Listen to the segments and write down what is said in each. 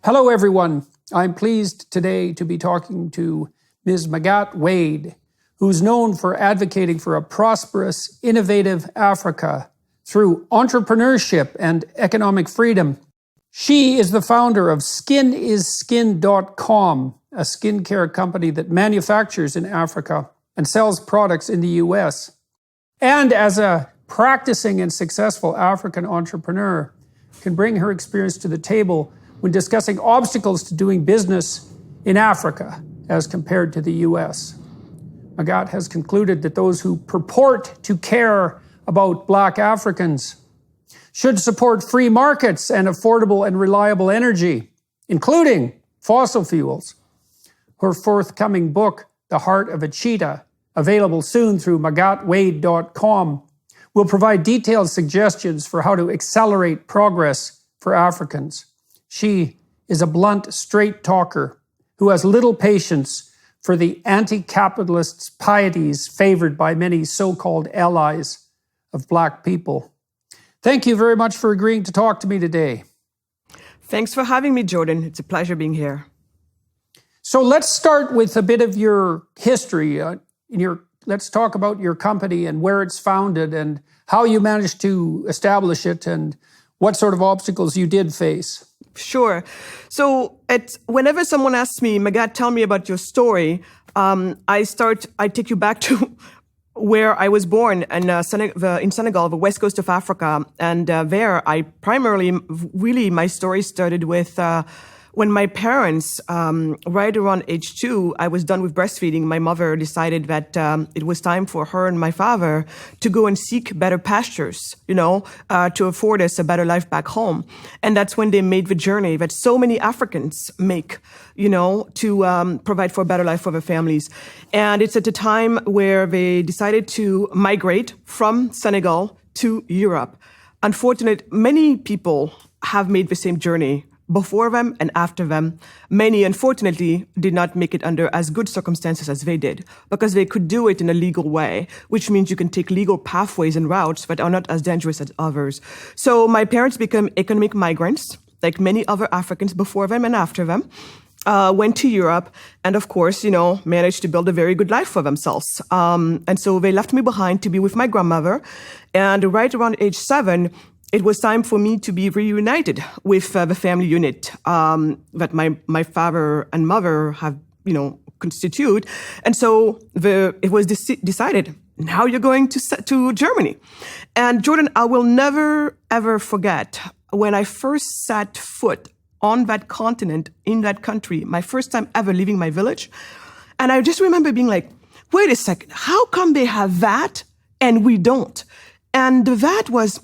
Hello, everyone. I'm pleased today to be talking to Ms. Magatte Wade, who's known for advocating for a prosperous, innovative Africa through entrepreneurship and economic freedom. She is the founder of SkinIsSkin.com, a skincare company that manufactures in Africa and sells products in the US. And as a practicing and successful African entrepreneur, can bring her experience to the table when discussing obstacles to doing business in Africa as compared to the US. Magatte has concluded that those who purport to care about Black Africans should support free markets and affordable and reliable energy, including fossil fuels. Her forthcoming book, The Heart of a Cheetah, available soon through MagatteWade.com, will provide detailed suggestions for how to accelerate progress for Africans. She is a blunt, straight talker who has little patience for the anti-capitalists' pieties favored by many so-called allies of Black people. Thank you very much for agreeing to talk to me today. Thanks for having me, Jordan. It's a pleasure being here. So let's start with a bit of your history. Let's talk about your company and where it's founded and how you managed to establish it and what sort of obstacles you did face. Sure. So whenever someone asks me, Magatte, tell me about your story, I take you back to where I was born in Senegal, the west coast of Africa. And there I my story started with when my parents, right around age 2, I was done with breastfeeding. My mother decided that it was time for her and my father to go and seek better pastures, to afford us a better life back home. And that's when they made the journey that so many Africans make, to provide for a better life for their families. And it's at a time where they decided to migrate from Senegal to Europe. Unfortunately, many people have made the same journey before them and after them. Many, unfortunately, did not make it under as good circumstances as they did, because they could do it in a legal way, which means you can take legal pathways and routes that are not as dangerous as others. So my parents became economic migrants, like many other Africans before them and after them, went to Europe, and of course, managed to build a very good life for themselves. And so they left me behind to be with my grandmother. And right around age 7, it was time for me to be reunited with the family unit that my father and mother have, constitute. And so it was decided, now you're going to Germany. And Jordan, I will never, ever forget when I first set foot on that continent, in that country, my first time ever leaving my village. And I just remember being like, wait a second, how come they have that and we don't? And that was,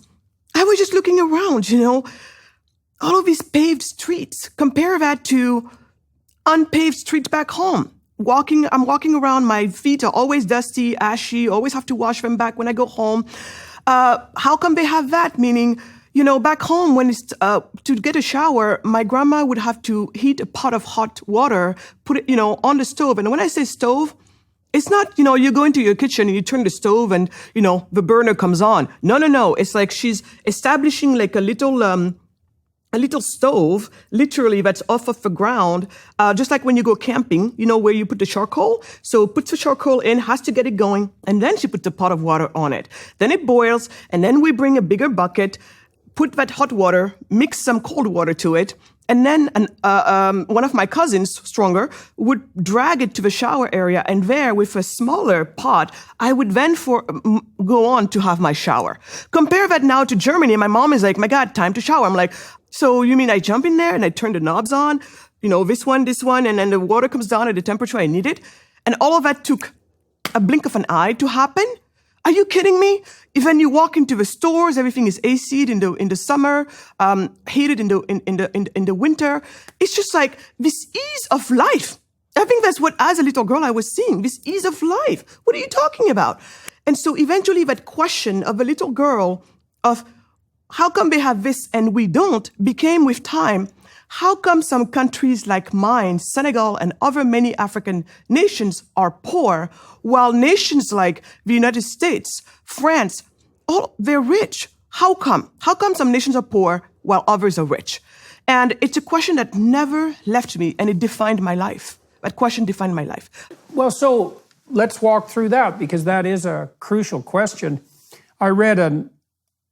I was just looking around, all of these paved streets. Compare that to unpaved streets back home. I'm walking around, my feet are always dusty, ashy, always have to wash them back when I go home. How come they have that? Meaning, back home, when it's to get a shower, my grandma would have to heat a pot of hot water, put it, on the stove. And when I say stove, it's not, you go into your kitchen and you turn the stove and, the burner comes on. No. It's like she's establishing like a little stove, literally, that's off of the ground, just like when you go camping, where you put the charcoal. So puts the charcoal in, has to get it going, and then she puts a pot of water on it. Then it boils, and then we bring a bigger bucket, put that hot water, mix some cold water to it, and then one of my cousins, stronger, would drag it to the shower area, and there, with a smaller pot, I would then go on to have my shower. Compare that now to Germany, and my mom is like, my God, time to shower. I'm like, so you mean I jump in there and I turn the knobs on, this one, and then the water comes down at the temperature I need it? And all of that took a blink of an eye to happen? Are you kidding me? When you walk into the stores, everything is AC'd in the summer, heated in the winter. It's just like this ease of life. I think that's what, as a little girl, I was seeing, this ease of life. What are you talking about? And so eventually that question of a little girl of how come they have this and we don't became with time, how come some countries like mine, Senegal, and other many African nations are poor, while nations like the United States, France, they're rich? How come? How come some nations are poor while others are rich? And it's a question that never left me, and it defined my life. That question defined my life. Well, so let's walk through that, because that is a crucial question. I read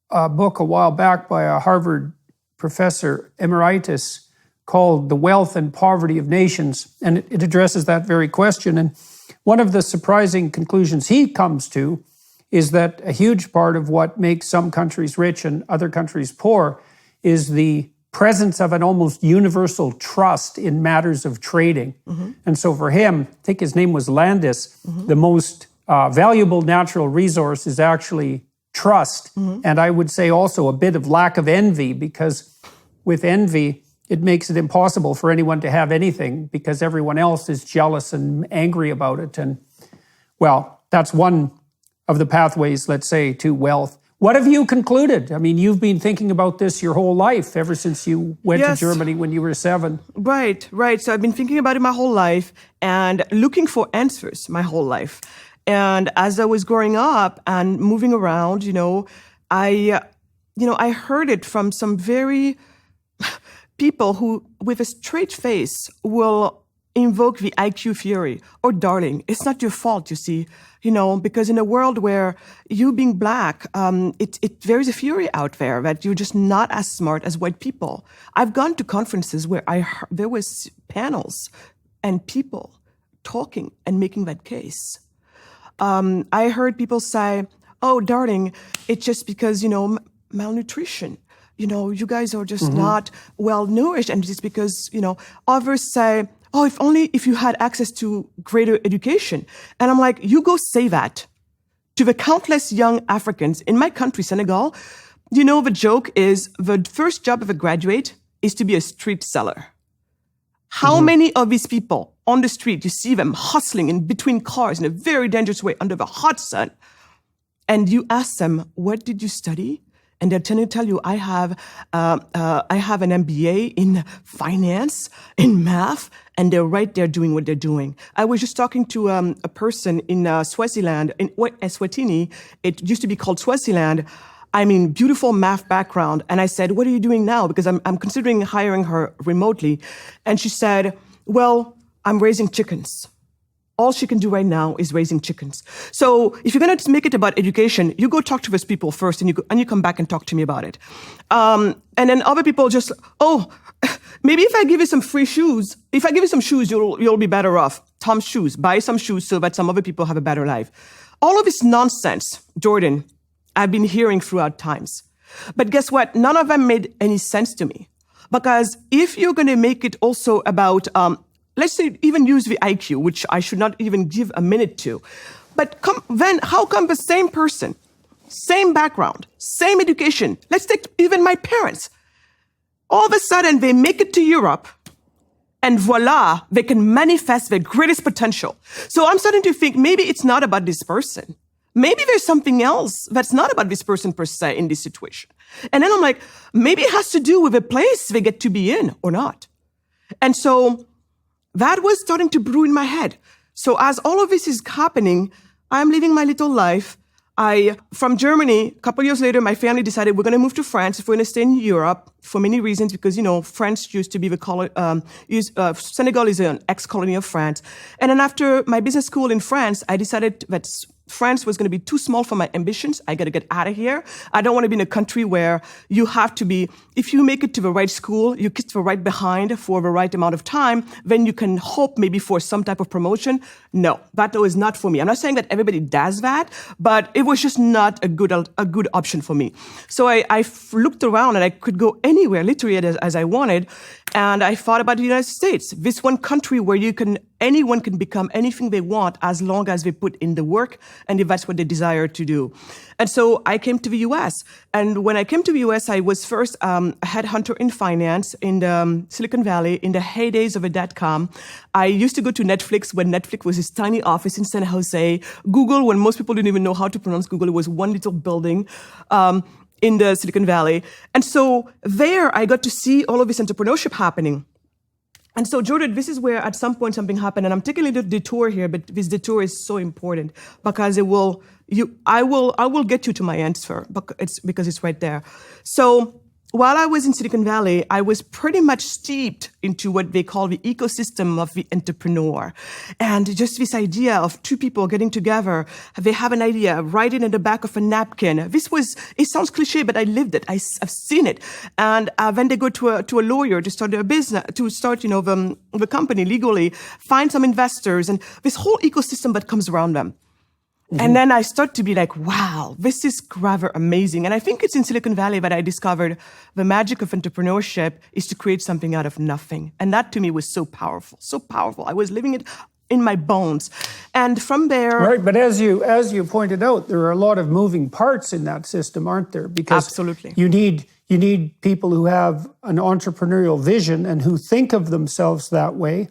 a book a while back by a Harvard professor emeritus called The Wealth and Poverty of Nations, and it addresses that very question. And one of the surprising conclusions he comes to is that a huge part of what makes some countries rich and other countries poor is the presence of an almost universal trust in matters of trading. And so for him, I think his name was Landis, the most valuable natural resource is actually trust. And I would say also a bit of lack of envy, because with envy, it makes it impossible for anyone to have anything because everyone else is jealous and angry about it. And well, that's one of the pathways, let's say, to wealth. What have you concluded? I mean, you've been thinking about this your whole life, ever since you went to Germany when you were 7. Right. So I've been thinking about it my whole life and looking for answers my whole life. And as I was growing up and moving around, I heard it from some very people who, with a straight face, will invoke the IQ theory. Or, darling, it's not your fault, you see. Because in a world where you being black, there is a theory out there that you're just not as smart as white people. I've gone to conferences where there was panels and people talking and making that case. I heard people say, "Oh, darling, it's just because malnutrition. You guys are just not well nourished, and it's because others say." Oh, if you had access to greater education. And I'm like, you go say that to the countless young Africans in my country, Senegal. The joke is the first job of a graduate is to be a street seller. How many of these people on the street, you see them hustling in between cars in a very dangerous way under the hot sun, and you ask them, what did you study? And they're trying to tell you, I have an MBA in finance, in math, and they're right there doing what they're doing. I was just talking to a person in Swaziland, in Eswatini. It used to be called Swaziland. Beautiful math background. And I said, what are you doing now? Because I'm considering hiring her remotely. And she said, well, I'm raising chickens. All she can do right now is raising chickens. So if you're going to make it about education, you go talk to those people first, and you come back and talk to me about it. And then other people just, maybe if I give you some free shoes, if I give you some shoes, you'll be better off. Tom's shoes, buy some shoes so that some other people have a better life. All of this nonsense, Jordan, I've been hearing throughout times. But guess what? None of them made any sense to me. Because if you're going to make it also about let's say even use the IQ, which I should not even give a minute to. But then how come the same person, same background, same education, let's take even my parents, all of a sudden they make it to Europe and voila, they can manifest their greatest potential. So I'm starting to think maybe it's not about this person. Maybe there's something else that's not about this person per se in this situation. And then I'm like, maybe it has to do with the place they get to be in or not. And so that was starting to brew in my head. So as all of this is happening, I'm living my little life. From Germany, a couple years later, my family decided we're going to move to France if we're going to stay in Europe for many reasons, because, France used to be Senegal is an ex-colony of France. And then after my business school in France, I decided that France was going to be too small for my ambitions. I got to get out of here. I don't want to be in a country where you have to be, if you make it to the right school, you get the right behind for the right amount of time, then you can hope maybe for some type of promotion. No, that was not for me. I'm not saying that everybody does that, but it was just not a good option for me. So I looked around and I could go anywhere, literally as I wanted. And I thought about the United States, this one country where anyone can become anything they want as long as they put in the work and if that's what they desire to do. And so I came to the US. And when I came to the US, I was first a headhunter in finance in the Silicon Valley in the heydays of a .com. I used to go to Netflix when Netflix was this tiny office in San Jose. Google, when most people didn't even know how to pronounce Google, it was one little building. In the Silicon Valley. And so there I got to see all of this entrepreneurship happening. And so, Jordan, this is where at some point something happened. And I'm taking a little detour here, but this detour is so important because I will get you to my answer because it's right there. So while I was in Silicon Valley, I was pretty much steeped into what they call the ecosystem of the entrepreneur. And just this idea of two people getting together, they have an idea, write it in the back of a napkin. It sounds cliche, but I lived it. I've seen it. And then they go to a lawyer to start their business, to start, the company legally, find some investors, and this whole ecosystem that comes around them. And then I start to be like, wow, this is rather amazing. And I think it's in Silicon Valley that I discovered the magic of entrepreneurship is to create something out of nothing. And that to me was so powerful, so powerful. I was living it in my bones. And from there... Right, but as you pointed out, there are a lot of moving parts in that system, aren't there? Because absolutely. You need people who have an entrepreneurial vision and who think of themselves that way.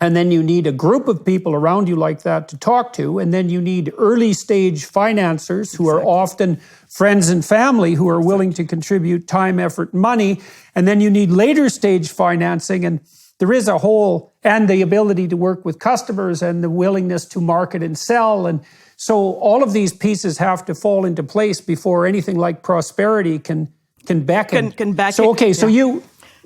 And then you need a group of people around you like that to talk to. And then you need early stage financiers who are often friends and family who are willing to contribute time, effort, money. And then you need later stage financing. And there is and the ability to work with customers and the willingness to market and sell. And so all of these pieces have to fall into place before anything like prosperity can beckon. So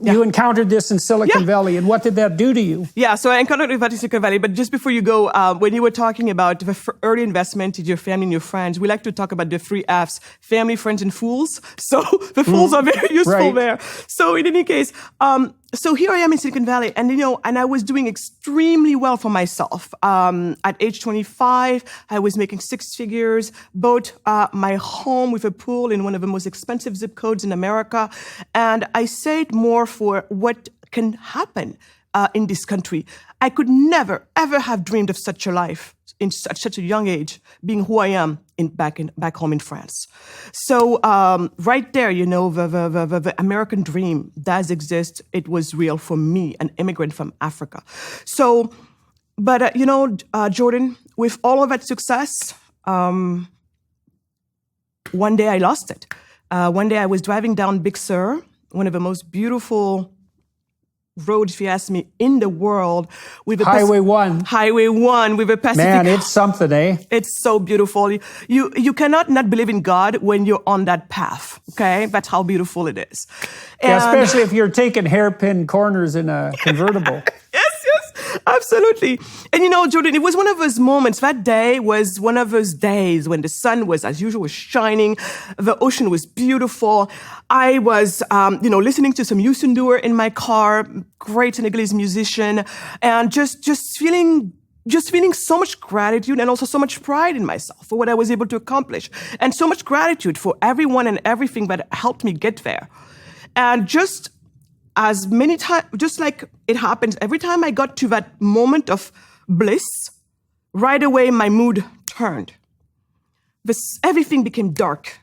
you encountered this in Silicon Valley, and what did that do to you? Yeah, so I encountered that in Silicon Valley, but just before you go, when you were talking about the early investment in your family and your friends, we like to talk about the 3 Fs, family, friends, and fools. So the fools are very useful there. So in any case, so here I am in Silicon Valley, and and I was doing extremely well for myself. At age 25, I was making 6 figures, bought my home with a pool in one of the most expensive zip codes in America, and I say it more for what can happen in this country. I could never, ever have dreamed of such a life in such a young age, being who I am back home in France. So right there, the American dream does exist. It was real for me, an immigrant from Africa. So, but Jordan, with all of that success, one day I lost it. One day I was driving down Big Sur, one of the most beautiful roads, if you ask me, in the world. With Highway 1. Highway 1 with a Pacific. Man, it's something, eh? It's so beautiful. You cannot not believe in God when you're on that path, okay? That's how beautiful it is. Yeah, especially if you're taking hairpin corners in a convertible. Yes, absolutely. And Jordan, it was one of those moments. That day was one of those days when the sun was, as usual, shining. The ocean was beautiful. I was, listening to some Yusundur in my car, great Senegalese musician, and just feeling so much gratitude and also so much pride in myself for what I was able to accomplish, and so much gratitude for everyone and everything that helped me get there. And just like it happens, every time I got to that moment of bliss, right away my mood turned. Everything became dark,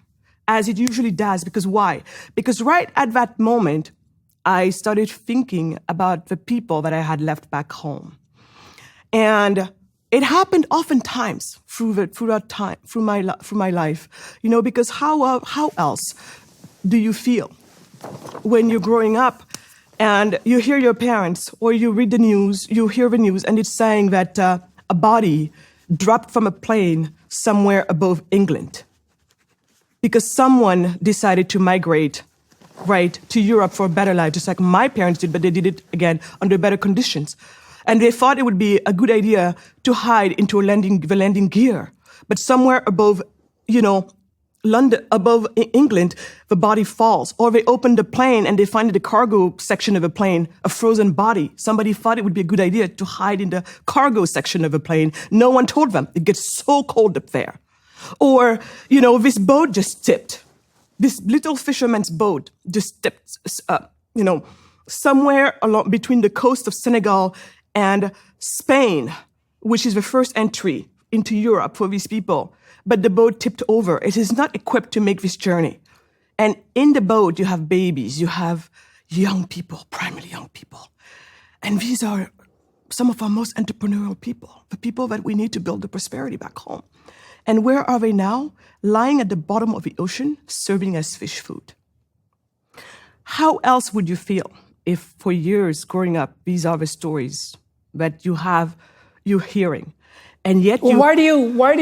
as it usually does. Because why? Because right at that moment, I started thinking about the people that I had left back home. And it happened oftentimes through my life, because how else do you feel when you're growing up and you hear your parents, or you read the news, you hear the news, and it's saying that a body dropped from a plane somewhere above England because someone decided to migrate to Europe for a better life, just like my parents did, but they did it again under better conditions. And they thought it would be a good idea to hide into the landing gear. But somewhere above, London, above England, the body falls. Or they open the plane and they find in the cargo section of a plane a frozen body. Somebody thought it would be a good idea to hide in the cargo section of a plane. No one told them. It gets so cold up there. Or, this boat just tipped. This little fisherman's boat just tipped, somewhere along between the coast of Senegal and Spain, which is the first entry into Europe for these people. But the boat tipped over. It is not equipped to make this journey. And in the boat, you have babies, you have young people, primarily young people. And these are some of our most entrepreneurial people, the people that we need to build the prosperity back home. And where are they now? Lying at the bottom of the ocean, serving as fish food. How else would you feel if for years growing up, these are the stories that you're hearing? And yet why do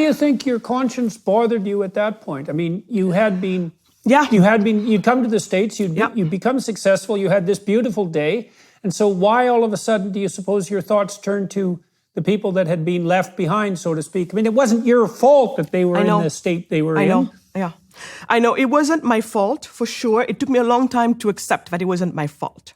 you think your conscience bothered you at that point? I mean, you had been, Yeah. You'd come to the States, Yeah. you'd become successful, you had this beautiful day. And so why all of a sudden do you suppose your thoughts turned to the people that had been left behind, so to speak? I mean, it wasn't your fault that they were in the state they were in. I know, yeah. I know, it wasn't my fault, for sure. It took me a long time to accept that it wasn't my fault.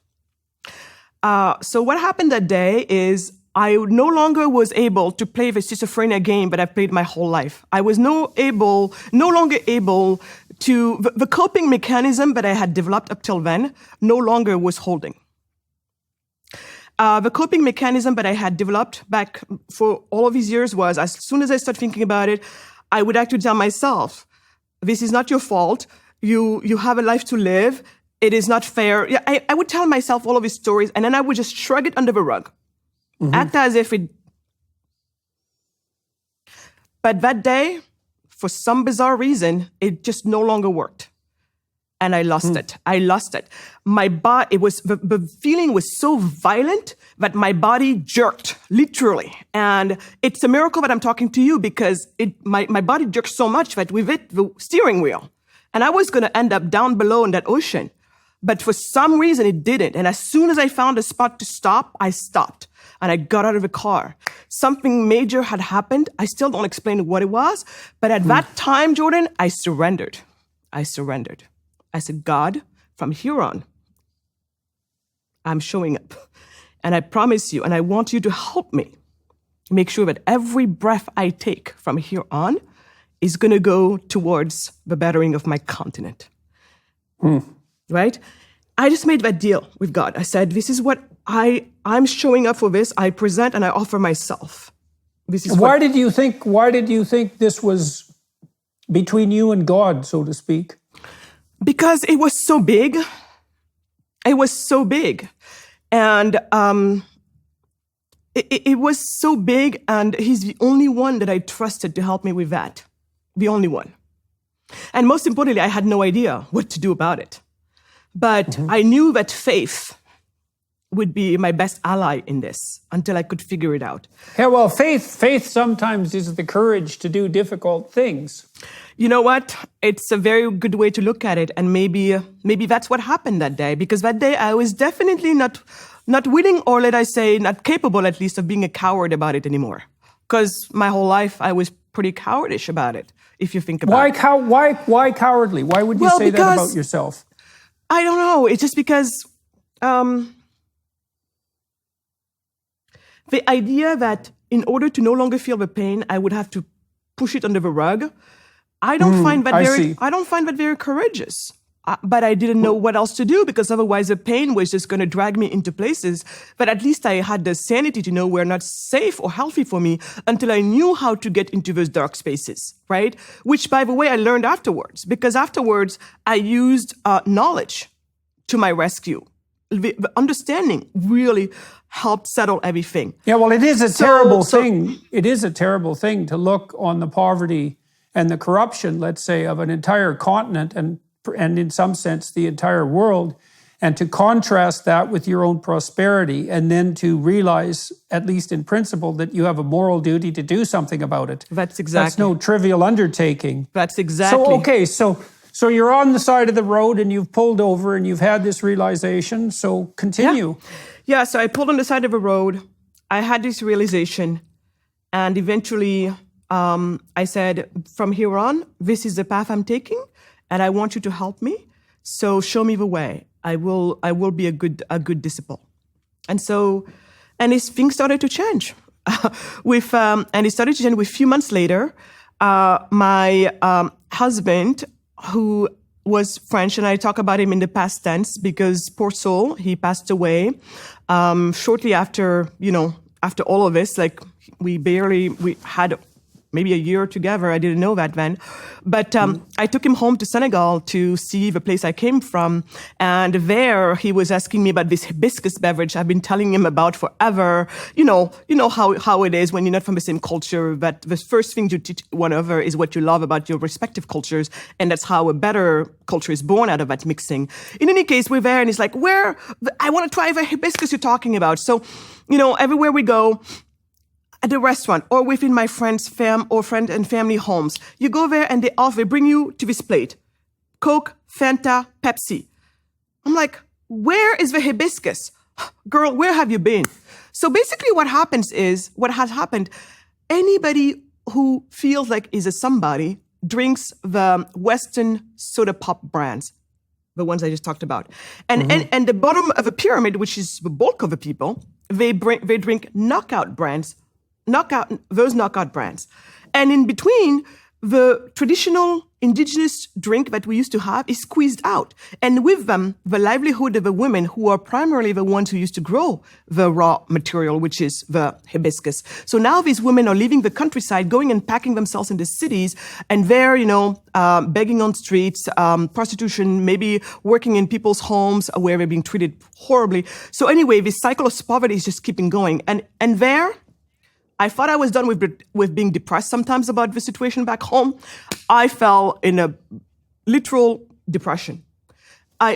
So what happened that day is I no longer was able to play the schizophrenia game that I've played my whole life. I was no longer able to, the coping mechanism that I had developed up till then no longer was holding. The coping mechanism that I had developed back for all of these years was, as soon as I started thinking about it, I would actually tell myself, this is not your fault. You have a life to live. It is not fair. Yeah, I would tell myself all of these stories, and then I would just shrug it under the rug. Act as if it... But that day, for some bizarre reason, it just no longer worked. And I lost it. I lost it. My body, the feeling was so violent that my body jerked, literally. And it's a miracle that I'm talking to you, because my body jerked so much that with it, the steering wheel. And I was going to end up down below in that ocean. But for some reason, it didn't. And as soon as I found a spot to stop, I stopped. And I got out of the car. Something major had happened. I still don't explain what it was. But at that time, Jordan, I surrendered. I surrendered. I said, God, from here on, I'm showing up. And I promise you, and I want you to help me make sure that every breath I take from here on is going to go towards the bettering of my continent. Right? I just made that deal with God. I said, this is what I'm showing up for this. I present and I offer myself. This is why did you think this was between you and God, so to speak? Because it was so big. It was so big. And it was so big, and he's the only one that I trusted to help me with that. The only one. And most importantly, I had no idea what to do about it. But I knew that faith would be my best ally in this until I could figure it out. Yeah, well, faith sometimes is the courage to do difficult things. You know what? It's a very good way to look at it, and maybe that's what happened that day. Because that day I was definitely not willing, or let I say, not capable at least, of being a coward about it anymore. Because my whole life I was pretty cowardish about it. If you think about it. Why cowardly? Why would you say that about yourself? I don't know. It's just because the idea that in order to no longer feel the pain, I would have to push it under the rug. I don't find that very courageous. But I didn't know what else to do, because otherwise the pain was just going to drag me into places. But at least I had the sanity to know were not safe or healthy for me until I knew how to get into those dark spaces, right? Which, by the way, I learned afterwards, because afterwards I used knowledge to my rescue. The understanding really helped settle everything. Yeah, well, it is a terrible thing. It is a terrible thing to look on the poverty and the corruption, let's say, of an entire continent and in some sense the entire world, and to contrast that with your own prosperity, and then to realize, at least in principle, that you have a moral duty to do something about it. That's no trivial undertaking. That's exactly. So, okay, so you're on the side of the road and you've pulled over and you've had this realization, so continue. Yeah, so I pulled on the side of the road. I had this realization, and eventually I said, from here on, this is the path I'm taking, and I want you to help me. So show me the way. I will be a good disciple. And things started to change. And it started to change with a few months later. My husband, who was French, and I talk about him in the past tense because, poor soul, he passed away shortly after all of this. Like, we had maybe a year together. I didn't know that then. But I took him home to Senegal to see the place I came from. And there he was asking me about this hibiscus beverage I've been telling him about forever. You know how it is when you're not from the same culture, that the first thing you teach one another is what you love about your respective cultures. And that's how a better culture is born out of that mixing. In any case, we're there, and he's like, I want to try the hibiscus you're talking about. So, everywhere we go, at the restaurant or within my friend and family homes, you go there and they bring you to this plate. Coke, Fanta, Pepsi. I'm like, where is the hibiscus? Girl, where have you been? So basically what has happened, anybody who feels like is a somebody drinks the Western soda pop brands, the ones I just talked about. And the bottom of a pyramid, which is the bulk of the people, they drink knockout brands, those knockout brands. And in between, the traditional indigenous drink that we used to have is squeezed out. And with them, the livelihood of the women who are primarily the ones who used to grow the raw material, which is the hibiscus. So now these women are leaving the countryside, going and packing themselves in the cities, and they're, begging on streets, prostitution, maybe working in people's homes where they're being treated horribly. So anyway, this cycle of poverty is just keeping going. And there, I thought I was done with being depressed sometimes about the situation back home. I fell in a literal depression.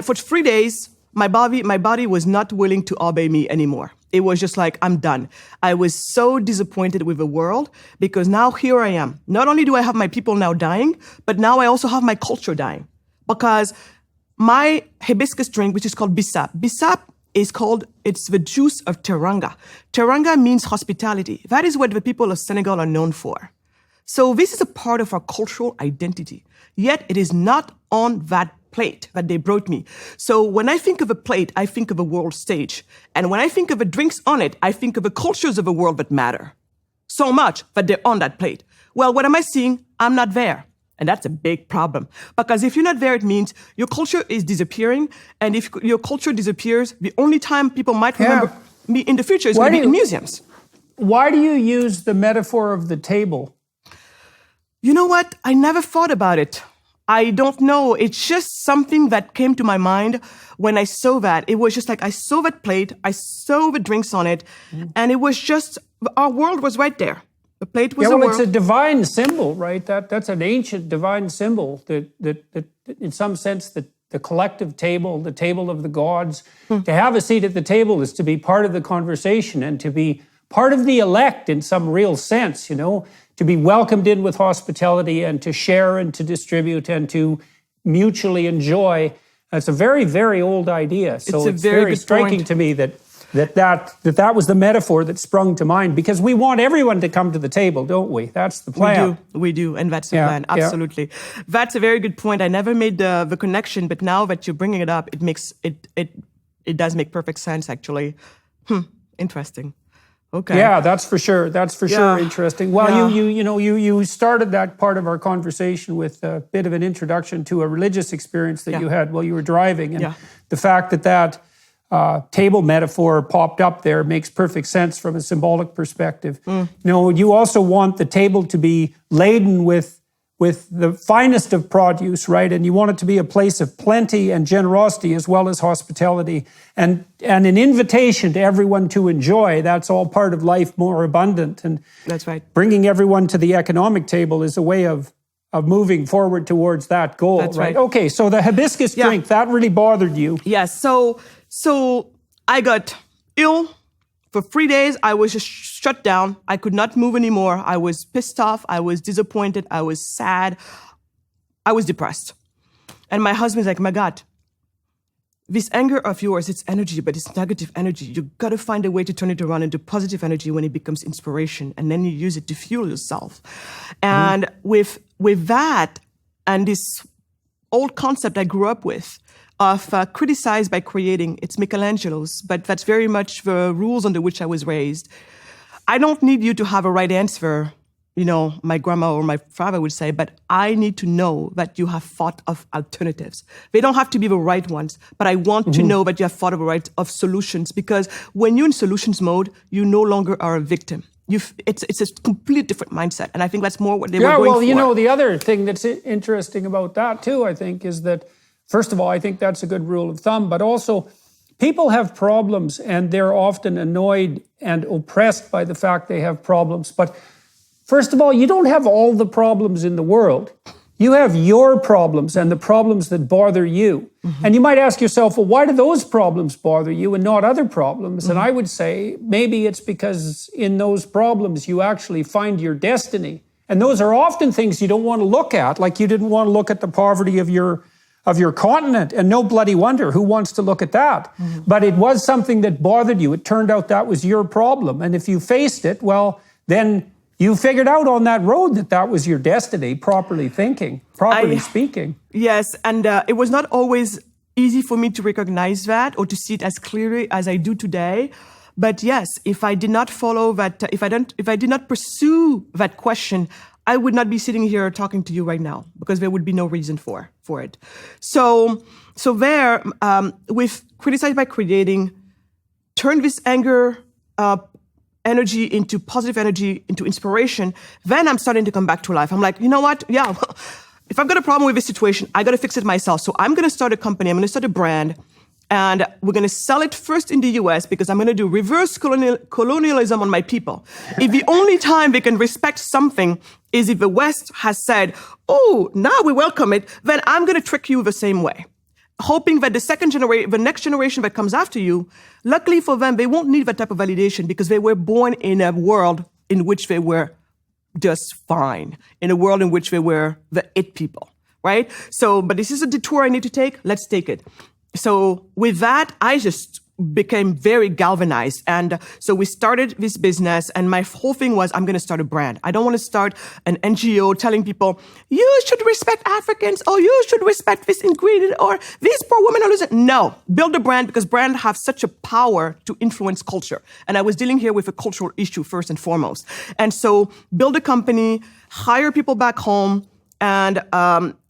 For 3 days, my body was not willing to obey me anymore. It was just like, I'm done. I was so disappointed with the world because now here I am. Not only do I have my people now dying, but now I also have my culture dying. Because my hibiscus drink, which is called bisap, it's the juice of teranga. Teranga means hospitality. That is what the people of Senegal are known for. So this is a part of our cultural identity. Yet it is not on that plate that they brought me. So when I think of a plate, I think of a world stage. And when I think of the drinks on it, I think of the cultures of the world that matter so much that they're on that plate. Well, what am I seeing? I'm not there. And that's a big problem. Because if you're not there, it means your culture is disappearing. And if your culture disappears, the only time people might remember me in the future is going to be in museums. Why do you use the metaphor of the table? You know what? I never thought about it. I don't know. It's just something that came to my mind when I saw that. It was just like, I saw that plate, I saw the drinks on it, and it was just, our world was right there. The plate was it's a divine symbol, right? That's an ancient divine symbol that in some sense, the collective table, the table of the gods. To have a seat at the table is to be part of the conversation and to be part of the elect in some real sense, to be welcomed in with hospitality and to share and to distribute and to mutually enjoy. That's a very, very old idea. So it's very striking to me that was the metaphor that sprung to mind, because we want everyone to come to the table, don't we? That's the plan. We do, and that's the plan, absolutely. Yeah. That's a very good point. I never made the connection, but now that you're bringing it up, it does make perfect sense, actually. Interesting. Okay. Yeah, that's for sure. That's for sure interesting. Well, you started that part of our conversation with a bit of an introduction to a religious experience that you had while you were driving, and the fact that table metaphor popped up there makes perfect sense from a symbolic perspective. You also want the table to be laden with the finest of produce, right? And you want it to be a place of plenty and generosity as well as hospitality and an invitation to everyone to enjoy. That's all part of life more abundant. And that's right. Bringing everyone to the economic table is a way of moving forward towards that goal. That's right. Okay, so the hibiscus drink, that really bothered you. Yes, so I got ill. For 3 days, I was just shut down. I could not move anymore. I was pissed off. I was disappointed. I was sad. I was depressed. And my husband's like, my God, this anger of yours, it's energy, but it's negative energy. You got to find a way to turn it around into positive energy when it becomes inspiration. And then you use it to fuel yourself. And with that and this old concept I grew up with, of criticized by creating. It's Michelangelo's, but that's very much the rules under which I was raised. I don't need you to have a right answer, my grandma or my father would say, but I need to know that you have thought of alternatives. They don't have to be the right ones, but I want to know that you have thought of solutions, because when you're in solutions mode, you no longer are a victim. It's a completely different mindset, and I think that's more what they were going for. The other thing that's interesting about that too, I think, is that first of all, I think that's a good rule of thumb, but also people have problems and they're often annoyed and oppressed by the fact they have problems. But first of all, you don't have all the problems in the world. You have your problems and the problems that bother you. And you might ask yourself, well, why do those problems bother you and not other problems? And I would say maybe it's because in those problems you actually find your destiny. And those are often things you don't want to look at, like you didn't want to look at the poverty of your of your continent, and no bloody wonder. Who wants to look at that? But it was something that bothered you. It turned out that was your problem. And if you faced it, well, then you figured out on that road that that was your destiny, properly thinking, properly speaking. Yes, and it was not always easy for me to recognize that or to see it as clearly as I do today. But yes, if I did not follow that, if I did not pursue that question, I would not be sitting here talking to you right now because there would be no reason for it. So there, with Criticize by Creating, turn this anger, energy into positive energy, into inspiration. Then I'm starting to come back to life. I'm like, you know what? Yeah, if I've got a problem with this situation, I got to fix it myself. So I'm going to start a company. I'm going to start a brand. And we're going to sell it first in the US because I'm going to do reverse colonialism on my people. If the only time they can respect something is if the West has said, oh, now we welcome it, then I'm going to trick you the same way. Hoping that the next generation that comes after you, luckily for them, they won't need that type of validation because they were born in a world in which they were just fine, in a world in which they were the it people, right? So, but this is a detour I need to take. Let's take it. So with that, I just became very galvanized. And so we started this business, and my whole thing was, I'm going to start a brand. I don't want to start an NGO telling people, you should respect Africans, or you should respect this ingredient, or these poor women are losing. No, build a brand because brands have such a power to influence culture. And I was dealing here with a cultural issue first and foremost. And so build a company, hire people back home, and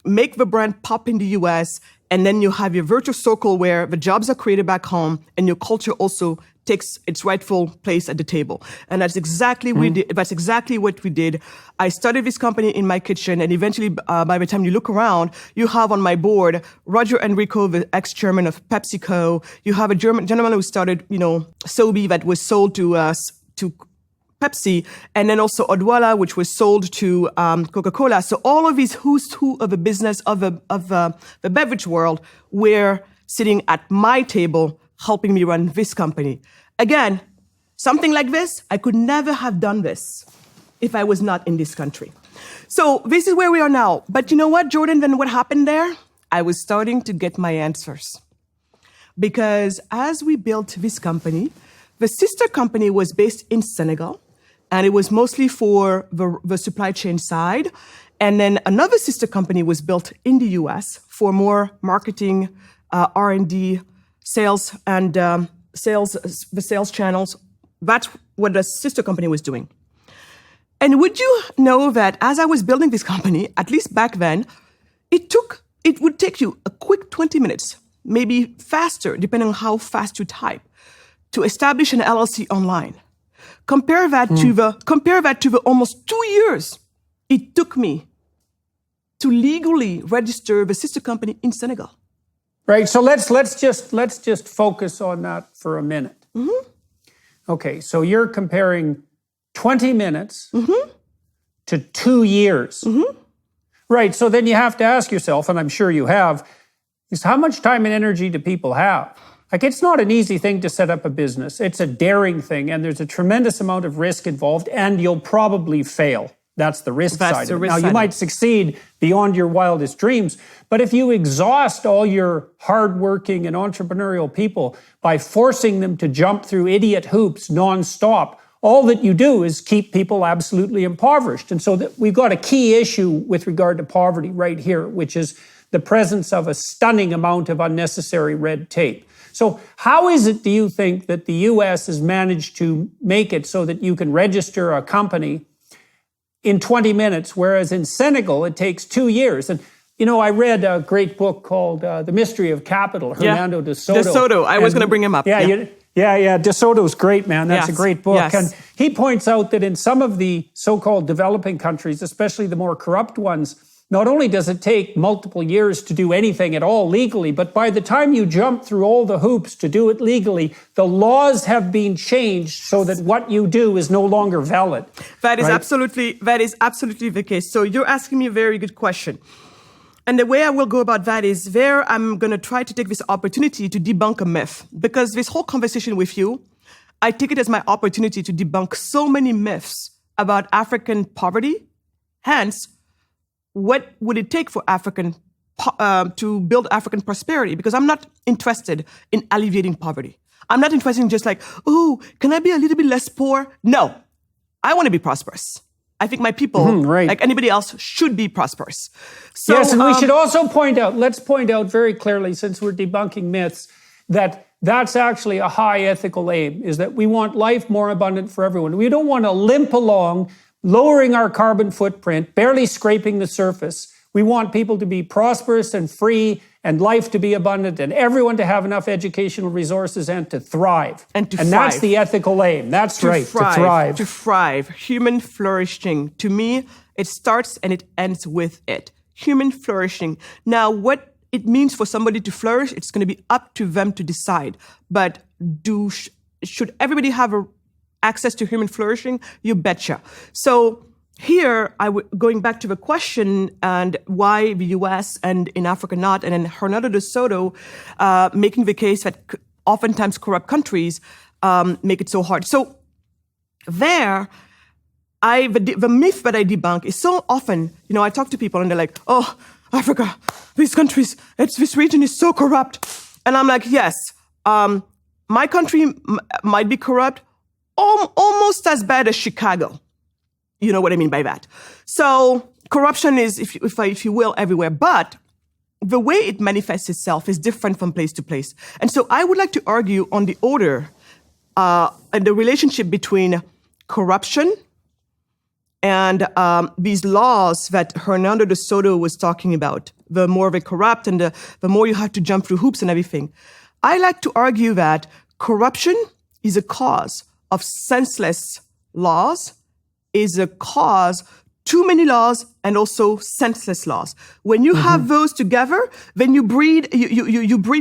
make the brand pop in the US. And then you have your virtuous circle where the jobs are created back home and your culture also takes its rightful place at the table. And that's exactly that's exactly what we did. I started this company in my kitchen, and eventually, by the time you look around, you have on my board Roger Enrico, the ex-chairman of PepsiCo. You have a gentleman who started, Sobe, that was sold to Pepsi, and then also Odwalla, which was sold to Coca-Cola. So all of these who's who of the business of the beverage world were sitting at my table, helping me run this company. Again, something like this, I could never have done this if I was not in this country. So this is where we are now. But you know what, Jordan? Then what happened there? I was starting to get my answers, because as we built this company, the sister company was based in Senegal. And it was mostly for the supply chain side. And then another sister company was built in the US for more marketing, R&D, sales, and the sales channels. That's what the sister company was doing. And would you know that as I was building this company, at least back then, it would take you a quick 20 minutes, maybe faster, depending on how fast you type, to establish an LLC online. Compare that to the almost 2 years it took me to legally register the sister company in Senegal. Right. So let's just focus on that for a minute. Mm-hmm. Okay. So you're comparing 20 minutes to 2 years. Mm-hmm. Right. So then you have to ask yourself, and I'm sure you have, is how much time and energy do people have? Like, it's not an easy thing to set up a business. It's a daring thing, and there's a tremendous amount of risk involved, and you'll probably fail. That's the risk side of it. Now, you might succeed beyond your wildest dreams, but if you exhaust all your hardworking and entrepreneurial people by forcing them to jump through idiot hoops nonstop, all that you do is keep people absolutely impoverished. And so we've got a key issue with regard to poverty right here, which is the presence of a stunning amount of unnecessary red tape. So how is it, do you think, that the U.S. has managed to make it so that you can register a company in 20 minutes, whereas in Senegal it takes 2 years? And, I read a great book called The Mystery of Capital, Hernando de Soto. De Soto, I was going to bring him up. Yeah, De Soto's great, man. That's a great book. Yes. And he points out that in some of the so-called developing countries, especially the more corrupt ones, not only does it take multiple years to do anything at all legally, but by the time you jump through all the hoops to do it legally, the laws have been changed so that what you do is no longer valid. That is absolutely the case. So you're asking me a very good question. And the way I will go about that is I'm going to try to take this opportunity to debunk a myth, because this whole conversation with you, I take it as my opportunity to debunk so many myths about African poverty. Hence, what would it take for African to build African prosperity, because I'm not interested in alleviating poverty. I'm not interested in just like, oh, can I be a little bit less poor? No, I want to be prosperous. I think my people, like anybody else, should be prosperous. So, yes, and we should also point out, let's point out very clearly, since we're debunking myths, that that's actually a high ethical aim, is that we want life more abundant for everyone. We don't want to limp along, lowering our carbon footprint, barely scraping the surface. We want people to be prosperous and free, and life to be abundant, and everyone to have enough educational resources and to thrive. And that's the ethical aim. That's right, to thrive. To thrive. Human flourishing. To me, it starts and it ends with it. Human flourishing. Now, what it means for somebody to flourish, it's going to be up to them to decide. But should everybody have access to human flourishing? You betcha. So here, going back to the question and why the U.S. and in Africa not, and then Hernando de Soto making the case that oftentimes corrupt countries make it so hard. So there, the myth that I debunk is so often, I talk to people and they're like, oh, Africa, these countries, this region is so corrupt. And I'm like, yes, my country might be corrupt, almost as bad as Chicago. You know what I mean by that. So corruption is, if you will, everywhere. But the way it manifests itself is different from place to place. And so I would like to argue on the order and the relationship between corruption and these laws that Hernando de Soto was talking about. The more they corrupt and the more you have to jump through hoops and everything. I like to argue that corruption is a cause of senseless laws, is a cause too many laws and also senseless laws. When you have those together, then you breed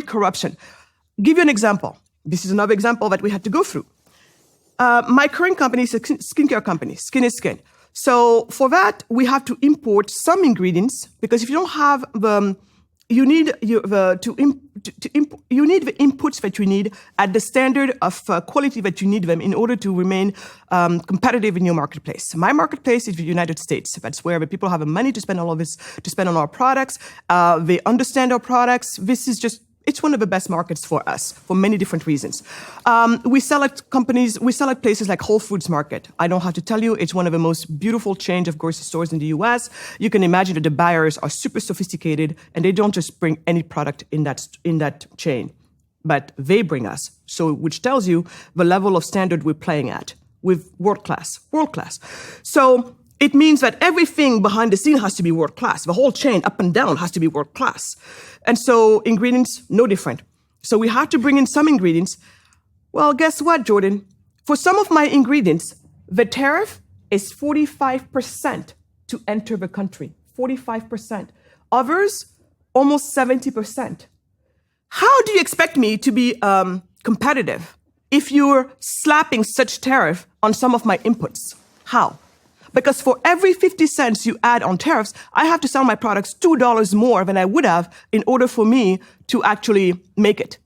corruption. Give you an example. This is another example that we had to go through. My current company is a skincare company. Skin is skin. So for that, we have to import some ingredients, because if you don't have you need the inputs that you need at the standard of quality that you need them in order to remain competitive in your marketplace. My marketplace is the United States. That's where the people have the money to spend all of this, to spend on our products. They understand our products. It's one of the best markets for us for many different reasons. We sell at places like Whole Foods Market. I don't have to tell you, it's one of the most beautiful chains of grocery stores in the US. You can imagine that the buyers are super sophisticated and they don't just bring any product in that chain, but they bring us. So, which tells you the level of standard we're playing at with world class. So, it means that everything behind the scene has to be world class. The whole chain up and down has to be world class. And so ingredients, no different. So we have to bring in some ingredients. Well, guess what, Jordan? For some of my ingredients, the tariff is 45% to enter the country. 45%. Others, almost 70%. How do you expect me to be competitive if you're slapping such tariff on some of my inputs? How? Because for every 50 cents you add on tariffs, I have to sell my products $2 more than I would have in order for me to actually make it.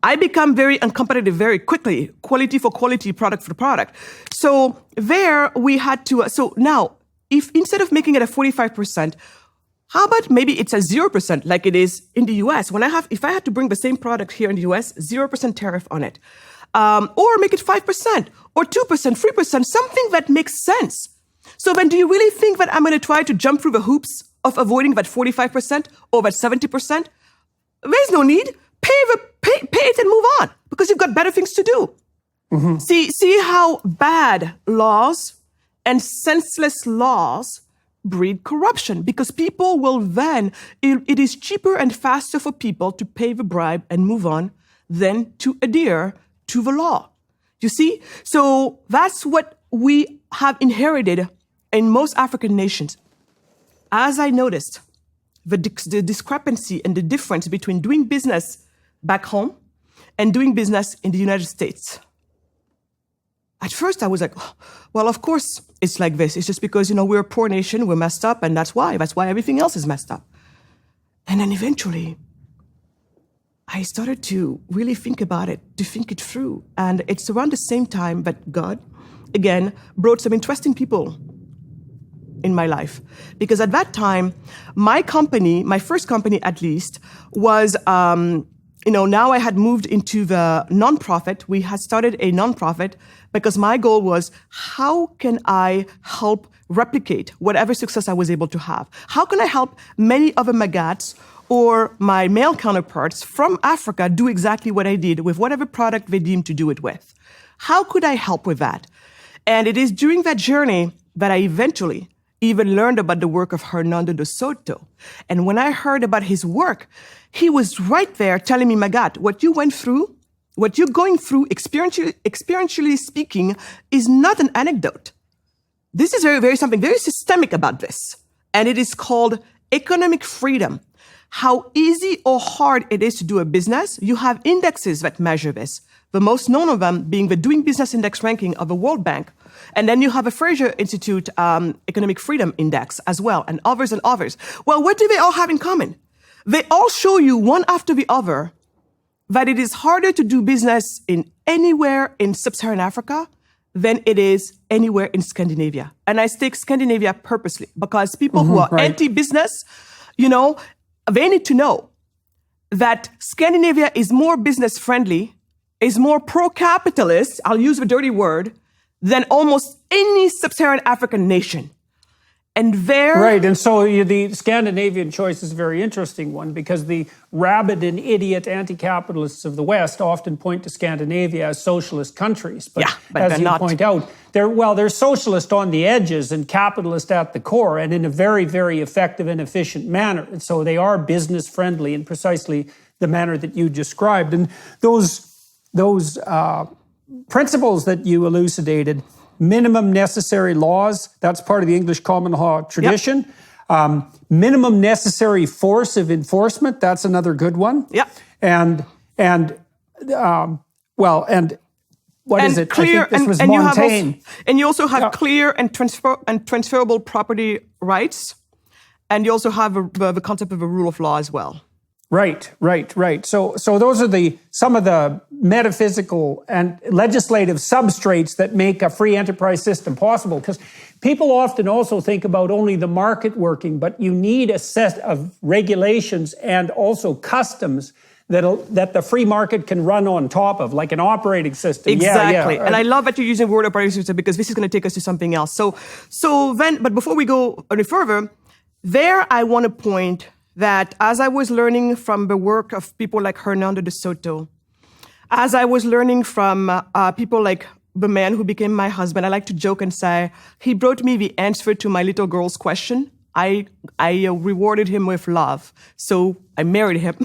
I become very uncompetitive very quickly, quality for quality, product for product. So there we had to, so now, if instead of making it a 45%, how about maybe it's a 0% like it is in the US? If I had to bring the same product here in the US, 0% tariff on it. Or make it 5% or 2%, 3%, something that makes sense. So then do you really think that I'm going to try to jump through the hoops of avoiding that 45% or that 70%? There's no need. Pay it and move on, because you've got better things to do. Mm-hmm. See how bad laws and senseless laws breed corruption, because people will then, it is cheaper and faster for people to pay the bribe and move on than to adhere to the law. You see? So that's what we have inherited in most African nations. As I noticed, the discrepancy and the difference between doing business back home and doing business in the United States. At first, I was like, oh, well, of course it's like this. It's just because, we're a poor nation, we're messed up, and that's why everything else is messed up. And then eventually, I started to really think about it, to think it through. And it's around the same time that God, again, brought some interesting people in my life. Because at that time, my company, my first company at least, was, now I had moved into the nonprofit. We had started a nonprofit because my goal was, how can I help replicate whatever success I was able to have? How can I help many other magats or my male counterparts from Africa do exactly what I did with whatever product they deemed to do it with? How could I help with that? And it is during that journey that I eventually even learned about the work of Hernando de Soto. And when I heard about his work, he was right there telling me, Magat, what you went through, what you're going through, experientially speaking, is not an anecdote. This is something very systemic about this. And it is called economic freedom. How easy or hard it is to do a business, you have indexes that measure this. The most known of them being the Doing Business Index ranking of the World Bank. And then you have a Fraser Institute Economic Freedom Index as well, and others and others. Well, what do they all have in common? They all show you one after the other that it is harder to do business in anywhere in sub-Saharan Africa than it is anywhere in Scandinavia. And I take Scandinavia purposely because people who are anti-business, they need to know that Scandinavia is more business friendly, is more pro-capitalist, I'll use the dirty word, than almost any sub-Saharan African nation. And there... Right, and so the Scandinavian choice is a very interesting one because the rabid and idiot anti-capitalists of the West often point to Scandinavia as socialist countries. But, but as you point out, they're socialist on the edges and capitalist at the core and in a very, very effective and efficient manner. And so they are business friendly in precisely the manner that you described. And those principles that you elucidated, minimum necessary laws, that's part of the English common law tradition. Yep. Minimum necessary force of enforcement, that's another good one. Yep. And what is it? Clear, I think this was Montaigne. And you also have clear and transferable property rights. And you also have the concept of a rule of law as well. Right. So those are some of the metaphysical and legislative substrates that make a free enterprise system possible. Because people often also think about only the market working, but you need a set of regulations and also customs that the free market can run on top of, like an operating system. Exactly. And I love that you're using the word operating system because this is going to take us to something else. But before we go any further, there I want to point that as I was learning from the work of people like Hernando de Soto, as I was learning from people like the man who became my husband, I like to joke and say, he brought me the answer to my little girl's question. I rewarded him with love. So I married him.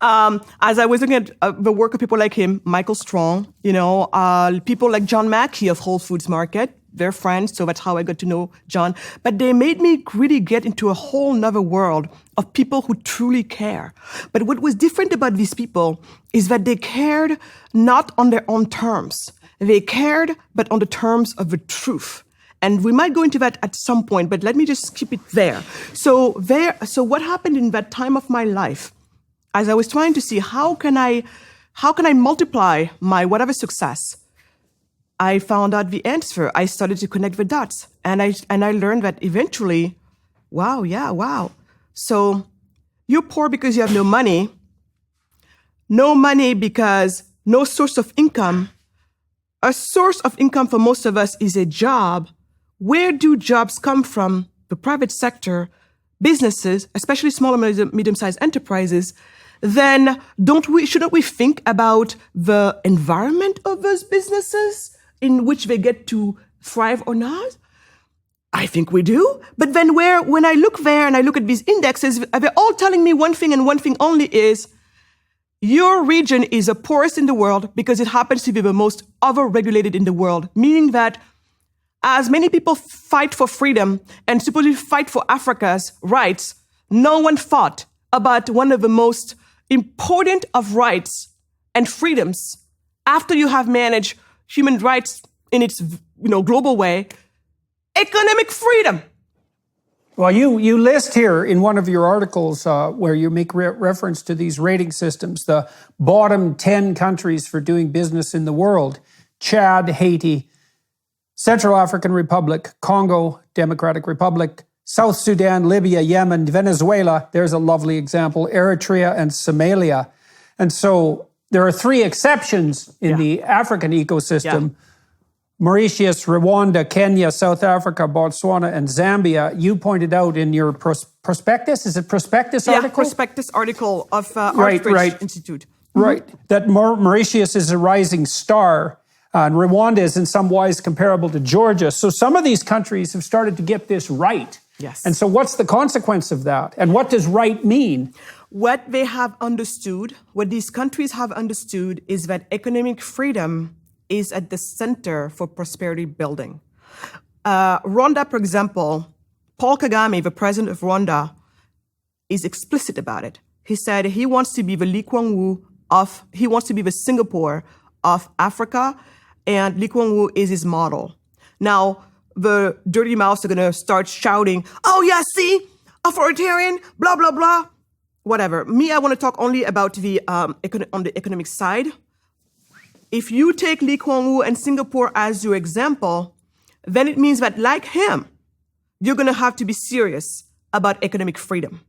As I was looking at the work of people like him, Michael Strong, people like John Mackey of Whole Foods Market, they're friends, so that's how I got to know John. But they made me really get into a whole nother world of people who truly care. But what was different about these people is that they cared not on their own terms. They cared, but on the terms of the truth. And we might go into that at some point, but let me just keep it there. So what happened in that time of my life, as I was trying to see how can I multiply my whatever success, I found out the answer. I started to connect the dots, and I learned that eventually, wow. So you're poor because you have no money because no source of income. A source of income for most of us is a job. Where do jobs come from? The private sector, businesses, especially small and medium-sized enterprises. Then shouldn't we think about the environment of those businesses in which they get to thrive or not? I think we do. But then when I look there and I look at these indexes, they're all telling me one thing and one thing only is, your region is the poorest in the world because it happens to be the most overregulated in the world, meaning that as many people fight for freedom and supposedly fight for Africa's rights, no one thought about one of the most important of rights and freedoms after you have managed human rights in its global way, economic freedom. Well, you list here in one of your articles where you make reference to these rating systems, the bottom 10 countries for doing business in the world: Chad, Haiti, Central African Republic, Congo Democratic Republic, South Sudan, Libya, Yemen, Venezuela. There's a lovely example. Eritrea and Somalia. And so there are three exceptions in the African ecosystem. Mauritius, Rwanda, Kenya, South Africa, Botswana, and Zambia. You pointed out in your prospectus, is it prospectus article? Yeah, prospectus article of Artbridge Institute. Right, that Mauritius is a rising star, and Rwanda is in some ways comparable to Georgia. So some of these countries have started to get this right. Yes. And so what's the consequence of that? And what does right mean? What they have understood, what these countries have understood, is that economic freedom is at the center for prosperity building. Rwanda, for example, Paul Kagame, the president of Rwanda, is explicit about it. He said he wants to be the Lee Kuan Yew he wants to be the Singapore of Africa, and Lee Kuan Yew is his model. Now, the dirty mouths are going to start shouting, oh yeah, see, authoritarian, blah, blah, blah, whatever. Me, I want to talk only about the on the economic side. If you take Lee Kuan Yew and Singapore as your example, then it means that, like him, you're going to have to be serious about economic freedom.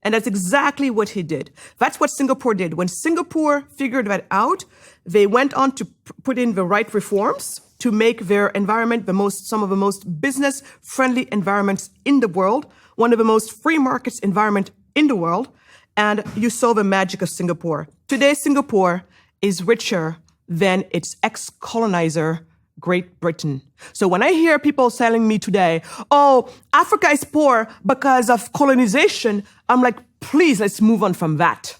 And that's exactly what he did. That's what Singapore did. When Singapore figured that out, they went on to put in the right reforms to make their environment some of the most business-friendly environments in the world, one of the most free markets environment in the world. And you saw the magic of Singapore. Today, Singapore is richer than its ex-colonizer, Great Britain. So when I hear people telling me today, oh, Africa is poor because of colonization, I'm like, please, let's move on from that.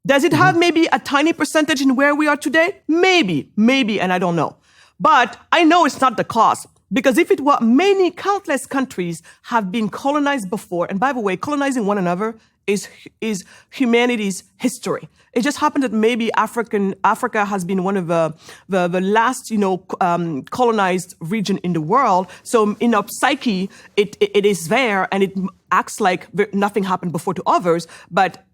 Does it have maybe a tiny percentage in where we are today? Maybe, and I don't know. But I know it's not the cause. Because if it were, many countless countries have been colonized before. And by the way, colonizing one another is humanity's history. It just happened that maybe Africa has been one of the last, colonized region in the world. So in our psyche, it is there, and it acts like nothing happened before to others. But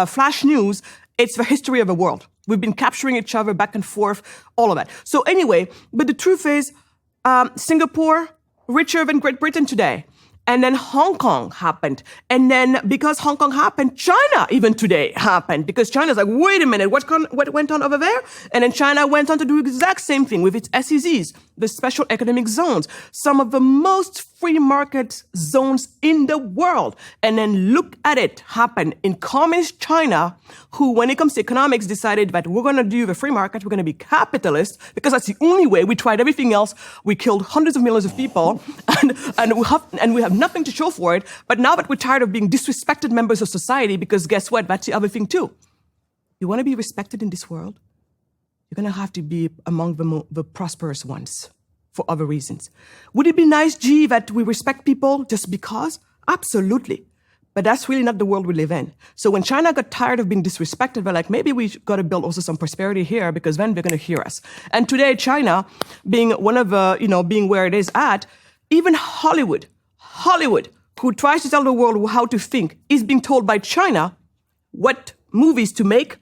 flash news, it's the history of the world. We've been capturing each other back and forth, all of that. So anyway, but the truth is, Singapore, richer than Great Britain today. And then Hong Kong happened. And then because Hong Kong happened, China even today happened. Because China's like, wait a minute, what went on over there? And then China went on to do the exact same thing with its SEZs, the special economic zones, some of the most free market zones in the world. And then look at it happen in communist China, who, when it comes to economics, decided that we're going to do the free market, we're going to be capitalist, because that's the only way. We tried everything else. We killed hundreds of millions of people, and we have nothing to show for it. But now that we're tired of being disrespected members of society, because guess what? That's the other thing too. You want to be respected in this world? You're going to have to be among the prosperous ones for other reasons. Would it be nice, G, that we respect people just because? Absolutely. But that's really not the world we live in. So when China got tired of being disrespected, they're like, maybe we got to build also some prosperity here, because then they're going to hear us. And today, China, being one of the, being where it is at, even Hollywood, who tries to tell the world how to think, is being told by China what movies to make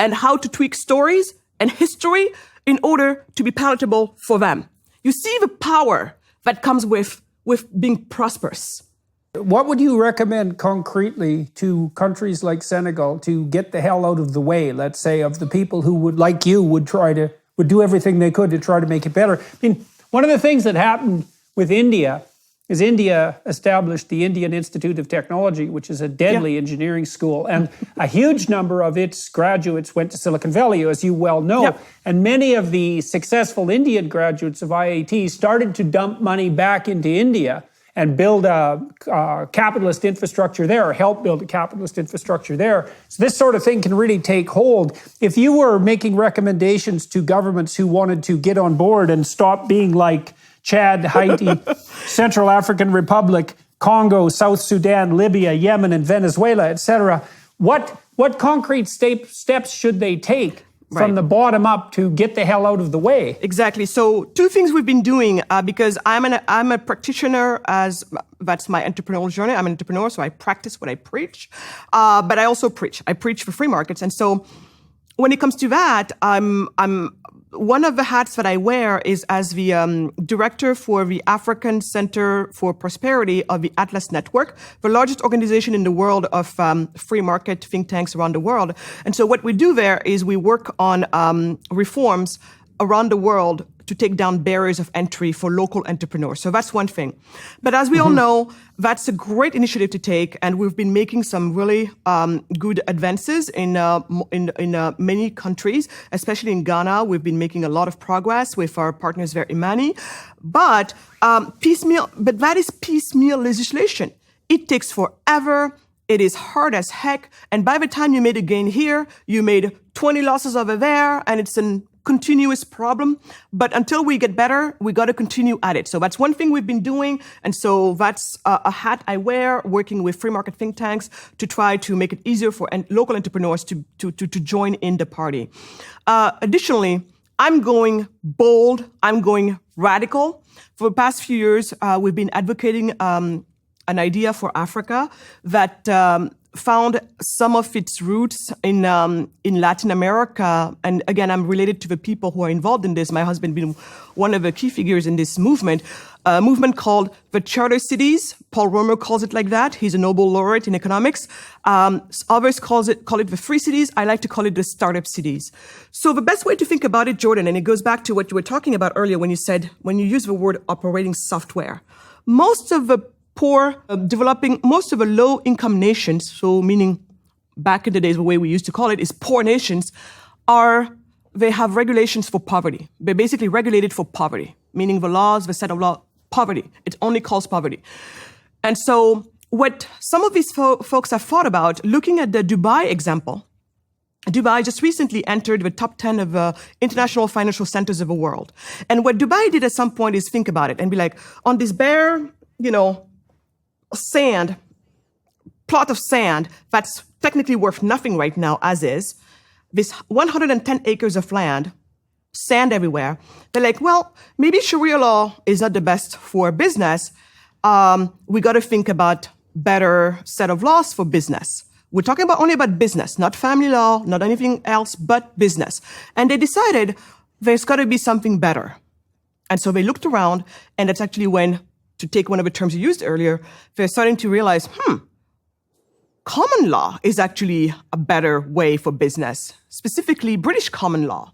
and how to tweak stories and history in order to be palatable for them. You see the power that comes with being prosperous. What would you recommend concretely to countries like Senegal to get the hell out of the way, let's say, of the people who would, like you, would do everything they could to try to make it better? I mean, one of the things that happened with India is India established the Indian Institute of Technology, which is a deadly engineering school. And a huge number of its graduates went to Silicon Valley, as you well know. Yep. And many of the successful Indian graduates of IIT started to dump money back into India and build a capitalist infrastructure there, or help build a capitalist infrastructure there. So this sort of thing can really take hold. If you were making recommendations to governments who wanted to get on board and stop being like Chad, Haiti, Central African Republic, Congo, South Sudan, Libya, Yemen, and Venezuela, etc., what concrete steps should they take from the bottom up to get the hell out of the way? Exactly. So two things we've been doing, because I'm a practitioner, as that's my entrepreneurial journey. I'm an entrepreneur, so I practice what I preach. But I also preach. I preach for free markets. And so when it comes to that, one of the hats that I wear is as the director for the African Center for Prosperity of the Atlas Network, the largest organization in the world of free market think tanks around the world. And so what we do there is we work on reforms around the world to take down barriers of entry for local entrepreneurs. So that's one thing. But as we all know, that's a great initiative to take, and we've been making some really good advances in many countries, especially in Ghana. We've been making a lot of progress with our partners there, Imani. But that is piecemeal legislation. It takes forever. It is hard as heck. And by the time you made a gain here, you made 20 losses over there, and it's a continuous problem. But until we get better, we got to continue at it. So that's one thing we've been doing. And so that's a hat I wear, working with free market think tanks to try to make it easier for local entrepreneurs to join in the party. Additionally, I'm going bold. I'm going radical. For the past few years, we've been advocating an idea for Africa that found some of its roots in Latin America. And again, I'm related to the people who are involved in this. My husband being one of the key figures in this movement, a movement called the Charter Cities. Paul Romer calls it like that. He's a Nobel laureate in economics. Others call it the Free Cities. I like to call it the Startup Cities. So the best way to think about it, Jordan, and it goes back to what you were talking about earlier when you use the word operating software. Most of the most of the low-income nations, so meaning back in the days, the way we used to call it is poor nations, they have regulations for poverty. They're basically regulated for poverty, meaning the set of law, poverty. It only calls poverty. And so what some of these folks have thought about, looking at the Dubai example, Dubai just recently entered the top 10 of international financial centers of the world. And what Dubai did at some point is think about it and be like, on this bare, plot of sand that's technically worth nothing right now as is, this 110 acres of land, sand everywhere. They're like, well, maybe Sharia law is not the best for business. We got to think about better set of laws for business. We're talking only about business, not family law, not anything else but business. And they decided there's got to be something better. And so they looked around, and that's actually when, to take one of the terms you used earlier, they're starting to realize, common law is actually a better way for business, specifically British common law.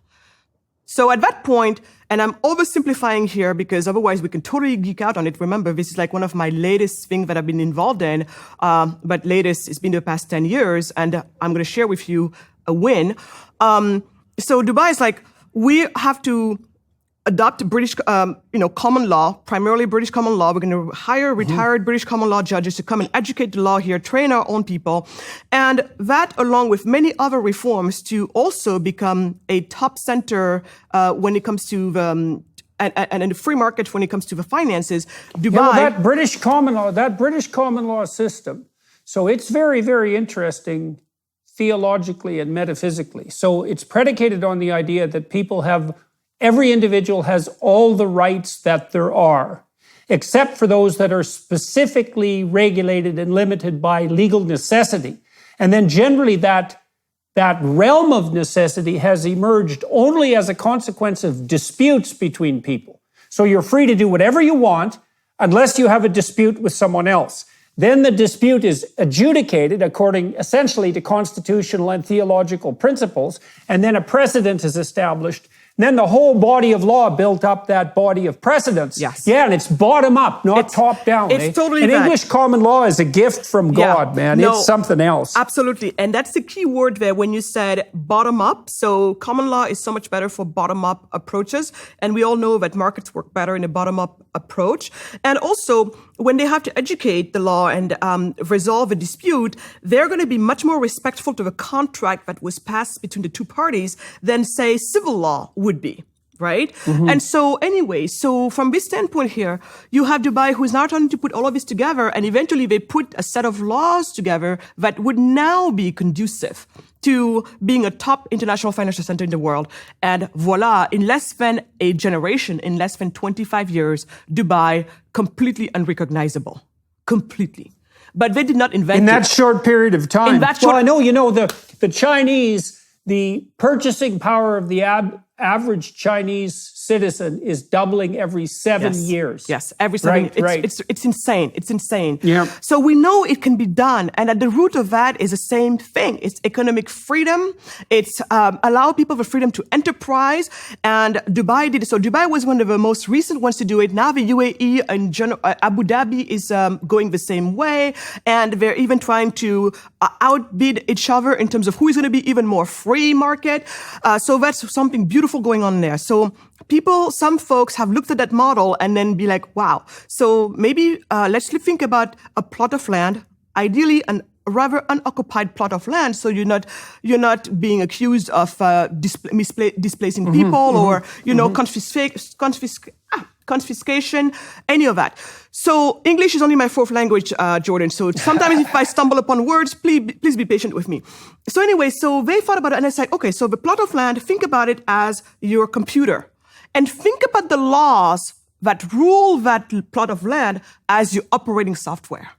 So at that point, and I'm oversimplifying here because otherwise we can totally geek out on it. Remember, this is like one of my latest things that I've been involved in, but latest, it's been the past 10 years, and I'm going to share with you a win. So Dubai is like, we have to adopt British, common law, primarily British common law. We're going to hire retired British common law judges to come and educate the law here, train our own people. And that, along with many other reforms, to also become a top center when it comes to the, and in the free market when it comes to the finances. Dubai. That British common law system, so it's very, very interesting theologically and metaphysically. So it's predicated on the idea that every individual has all the rights that there are, except for those that are specifically regulated and limited by legal necessity. And then generally that realm of necessity has emerged only as a consequence of disputes between people. So you're free to do whatever you want unless you have a dispute with someone else. Then the dispute is adjudicated according essentially to constitutional and theological principles, and then a precedent is established. Then the whole body of law built up that body of precedents. Yes. Yeah, and it's bottom up, not top down. It's totally And that. English common law is a gift from God, man. No, it's something else. Absolutely. And that's the key word there when you said bottom up. So common law is so much better for bottom up approaches. And we all know that markets work better in a bottom up approach. And also, when they have to educate the law and resolve a dispute, they're going to be much more respectful to the contract that was passed between the two parties than, say, civil law would be, right? And so anyway, so from this standpoint here, you have Dubai who is now trying to put all of this together, and eventually they put a set of laws together that would now be conducive to being a top international financial center in the world. And voila, in less than a generation, in less than 25 years, Dubai completely unrecognizable. Completely. But they did not invent it. In that short period of time. In that short... Well, I know, the Chinese, the purchasing power of the average Chinese citizen is doubling every 7 years. Yes, every 7 years. Right. It's insane. It's insane. Yeah. So we know it can be done. And at the root of that is the same thing. It's economic freedom. It's allow people the freedom to enterprise. And Dubai did it. So Dubai was one of the most recent ones to do it. Now the UAE and Abu Dhabi is going the same way. And they're even trying to outbid each other in terms of who is going to be even more free market. So that's something beautiful going on there. So some folks have looked at that model and then be like, wow. So maybe let's think about a plot of land, ideally a rather unoccupied plot of land, so you're not being accused of displacing people or confiscation, any of that. So English is only my fourth language, Jordan. So sometimes if I stumble upon words, please be patient with me. So anyway, so they thought about it and I said, okay, so the plot of land, think about it as your computer. And think about the laws that rule that plot of land as your operating software.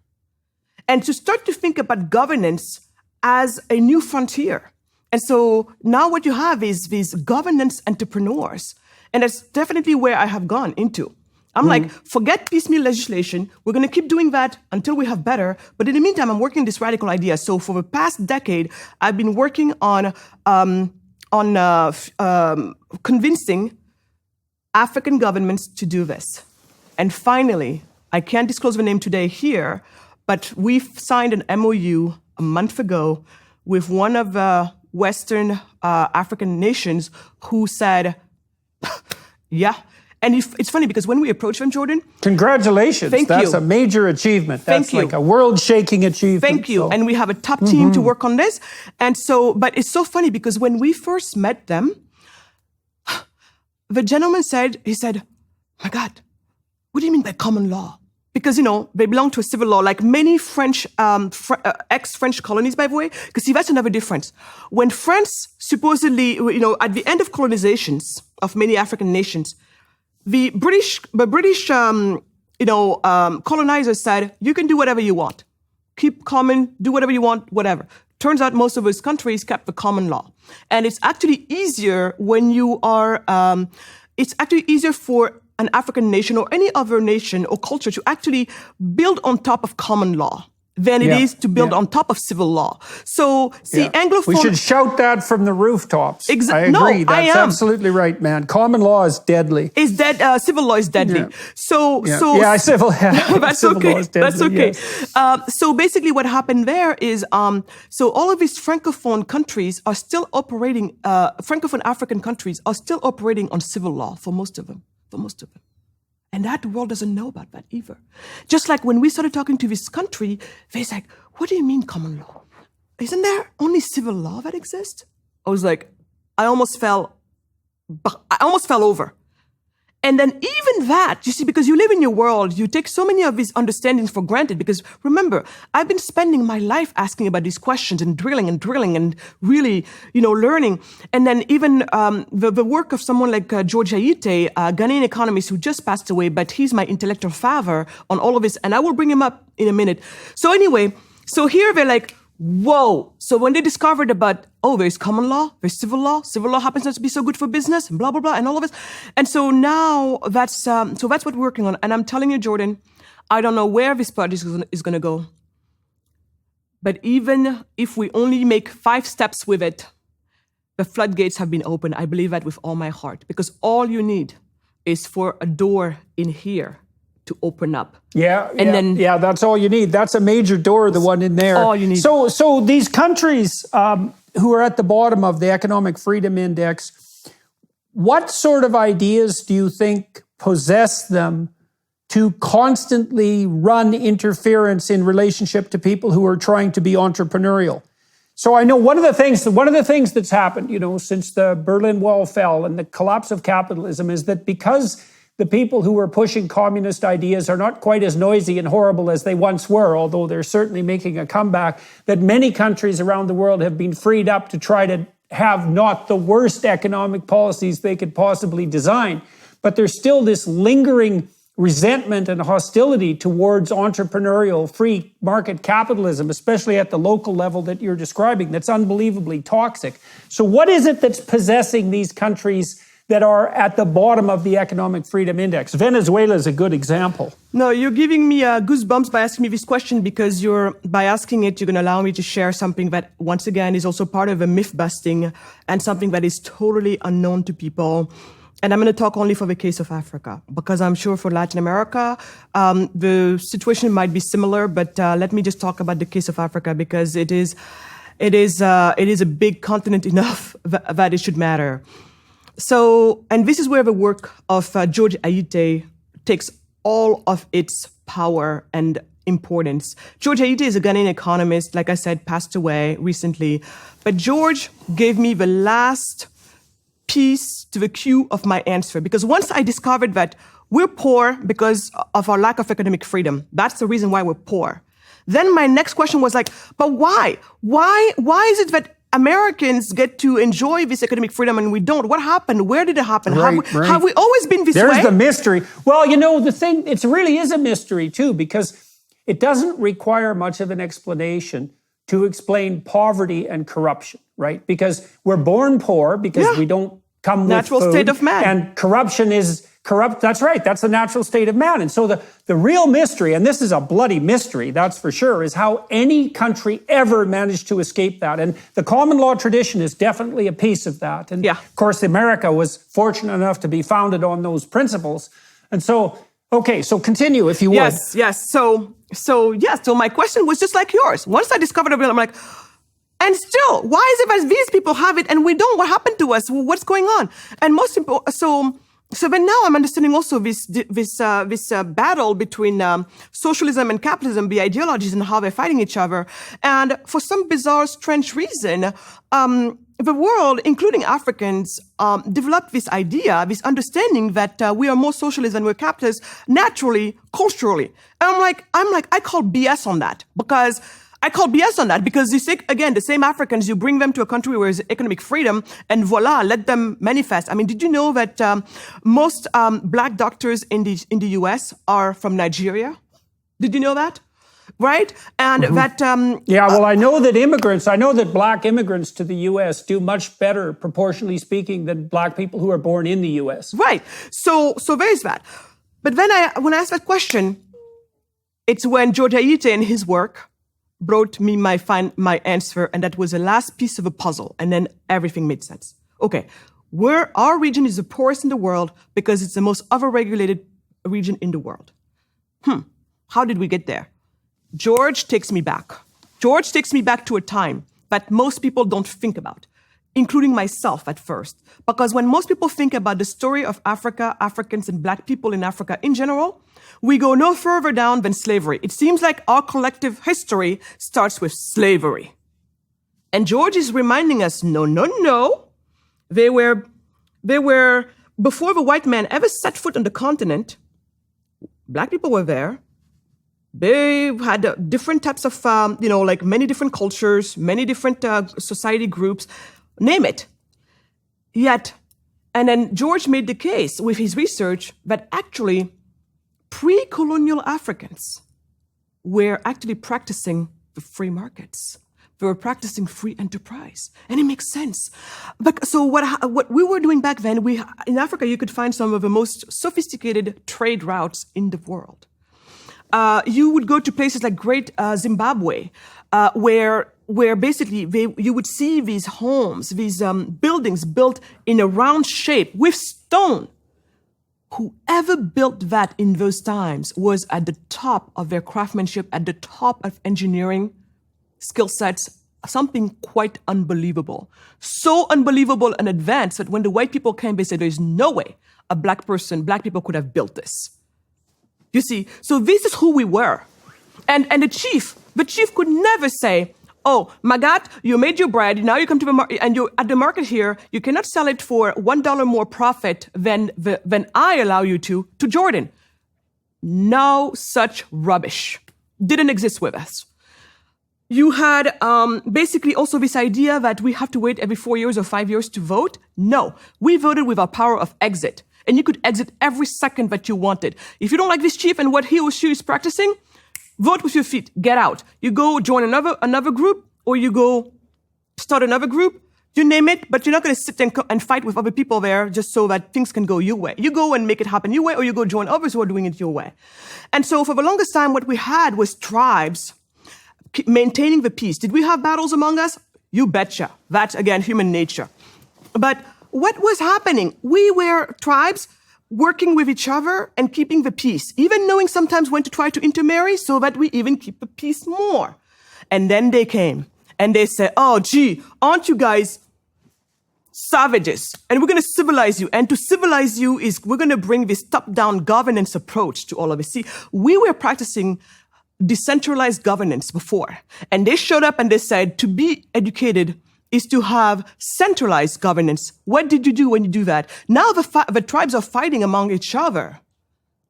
And to start to think about governance as a new frontier. And so now what you have is these governance entrepreneurs. And that's definitely where I have gone into. I'm like, forget piecemeal legislation. We're going to keep doing that until we have better. But in the meantime, I'm working this radical idea. So for the past decade, I've been working on convincing African governments to do this. And finally, I can't disclose the name today here, but we've signed an MOU a month ago with one of the Western African nations who said, yeah. And it's funny because when we approach them, Jordan. Congratulations. That's a major achievement. That's like a world-shaking achievement. Thank you. So. And we have a top team to work on this. And so, but it's so funny because when we first met them, the gentleman said, my God, what do you mean by common law? Because, they belong to a civil law, like many French, ex-French colonies, by the way. Because see, that's another difference. When France supposedly, at the end of colonizations of many African nations, the British colonizers said, you can do whatever you want. Keep common, do whatever you want, whatever. Turns out most of those countries kept the common law. And it's actually easier when you are, it's actually easier for an African nation or any other nation or culture to actually build on top of common law than it is to build on top of civil law. So, see, Anglophone... We should shout that from the rooftops. I agree. No, That's absolutely right, man. Common law is deadly. Is dead. Civil law is deadly. Yeah. Civil That's civil okay. Law is deadly. That's okay. Yes. So basically what happened there is, so all of these Francophone countries are still operating, Francophone African countries are still operating on civil law for most of them. And that world doesn't know about that either. Just like when we started talking to this country, they're like, what do you mean common law? Isn't there only civil law that exists? I was like, I almost fell over. And then even that, you see, because you live in your world, you take so many of these understandings for granted. Because remember, I've been spending my life asking about these questions and drilling and really, learning. And then even the work of someone like George Aite, a Ghanaian economist who just passed away, but he's my intellectual father on all of this. And I will bring him up in a minute. So anyway, so here they're like, whoa. So when they discovered about, there's common law, there's civil law happens not to be so good for business, and blah, blah, blah, and all of this. And so now that's what we're working on. And I'm telling you, Jordan, I don't know where this project is going to go. But even if we only make 5 steps with it, the floodgates have been opened. I believe that with all my heart. Because all you need is for a door in here to open up. That's all you need. That's a major door, the one in there. All you need. So these countries who are at the bottom of the Economic Freedom Index, what sort of ideas do you think possess them to constantly run interference in relationship to people who are trying to be entrepreneurial? So I know one of the things that's happened, since the Berlin Wall fell and the collapse of capitalism is that because the people who were pushing communist ideas are not quite as noisy and horrible as they once were, although they're certainly making a comeback, that many countries around the world have been freed up to try to have not the worst economic policies they could possibly design. But there's still this lingering resentment and hostility towards entrepreneurial free market capitalism, especially at the local level that you're describing, that's unbelievably toxic. So what is it that's possessing these countries that are at the bottom of the economic freedom index. Venezuela is a good example. No, you're giving me goosebumps by asking me this question, because by asking it, you're going to allow me to share something that, once again, is also part of a myth busting and something that is totally unknown to people. And I'm going to talk only for the case of Africa, because I'm sure for Latin America, the situation might be similar. But let me just talk about the case of Africa, because it is a big continent enough that it should matter. So, and this is where the work of George Ayittey takes all of its power and importance. George Ayittey is a Ghanaian economist, like I said, passed away recently. But George gave me the last piece to the queue of my answer, because once I discovered that we're poor because of our lack of economic freedom, that's the reason why we're poor. Then my next question was like, but why? Why is it that Americans get to enjoy this economic freedom and we don't? What happened? Where did it happen? Have we always been this way? There's the mystery. Well, the thing, it really is a mystery too, because it doesn't require much of an explanation to explain poverty and corruption, right? Because we're born poor, because we don't come with natural food, state of man. And corruption is corrupt. That's right. That's the natural state of man. And so the real mystery, and this is a bloody mystery, that's for sure, is how any country ever managed to escape that. And the common law tradition is definitely a piece of that. And of course, America was fortunate enough to be founded on those principles. And so, okay, so continue if you would. Yes. So my question was just like yours. Once I discovered it, I'm like, and still, why is it that these people have it and we don't? What happened to us? What's going on? And most important, so then now I'm understanding also this battle between socialism and capitalism, the ideologies, and how they're fighting each other. And for some bizarre, strange reason, the world, including Africans, developed this idea, this understanding that we are more socialist than we're capitalist, naturally, culturally. And I'm like, I call BS on that, because you say, again, the same Africans, you bring them to a country where there's economic freedom, and voila, let them manifest. I mean, did you know that most black doctors in the US are from Nigeria? Did you know that? Right? And that... I know that black immigrants to the US do much better, proportionally speaking, than black people who are born in the US. Right. So there is that. But then when I asked that question, it's when George Ayittey and his work brought me my answer, and that was the last piece of a puzzle, and then everything made sense. Okay, our region is the poorest in the world because it's the most overregulated region in the world. How did we get there? George takes me back to a time that most people don't think about, including myself at first. Because when most people think about the story of Africa, Africans, and black people in Africa in general, we go no further down than slavery. It seems like our collective history starts with slavery. And George is reminding us, no. They were, before the white man ever set foot on the continent, black people were there. They had different types of, like many different cultures, many different society groups, name it. Yet, and then George made the case with his research that actually pre-colonial Africans were actually practicing the free markets. They were practicing free enterprise. And it makes sense. But so what we were doing back then, in Africa, you could find some of the most sophisticated trade routes in the world. You would go to places like Great Zimbabwe, where basically you would see these homes, these buildings built in a round shape with stone. Whoever built that in those times was at the top of their craftsmanship, at the top of engineering skill sets, something quite unbelievable. So unbelievable and advanced that when the white people came, they said, there's no way black people could have built this. You see, so this is who we were. And the chief could never say, oh, Magat, you made your bread, now you come to the market, and you're at the market here, you cannot sell it for $1 more profit than I allow you to Jordan. No such rubbish. Didn't exist with us. You had basically also this idea that we have to wait every 4 years or 5 years to vote. No, we voted with our power of exit. And you could exit every second that you wanted. If you don't like this chief and what he or she is practicing, vote with your feet, get out. You go join another group, or you go start another group. You name it, but you're not going to sit and fight with other people there just so that things can go your way. You go and make it happen your way, or you go join others who are doing it your way. And so for the longest time, what we had was tribes maintaining the peace. Did we have battles among us? You betcha. That's, again, human nature. But what was happening? We were tribes working with each other and keeping the peace, even knowing sometimes when to try to intermarry so that we even keep the peace more. And then they came and they said, oh, gee, aren't you guys savages? And we're going to civilize you. And to civilize you is we're going to bring this top-down governance approach to all of it. See, we were practicing decentralized governance before. And they showed up and they said, to be educated is to have centralized governance. What did you do when you do that? Now the tribes are fighting among each other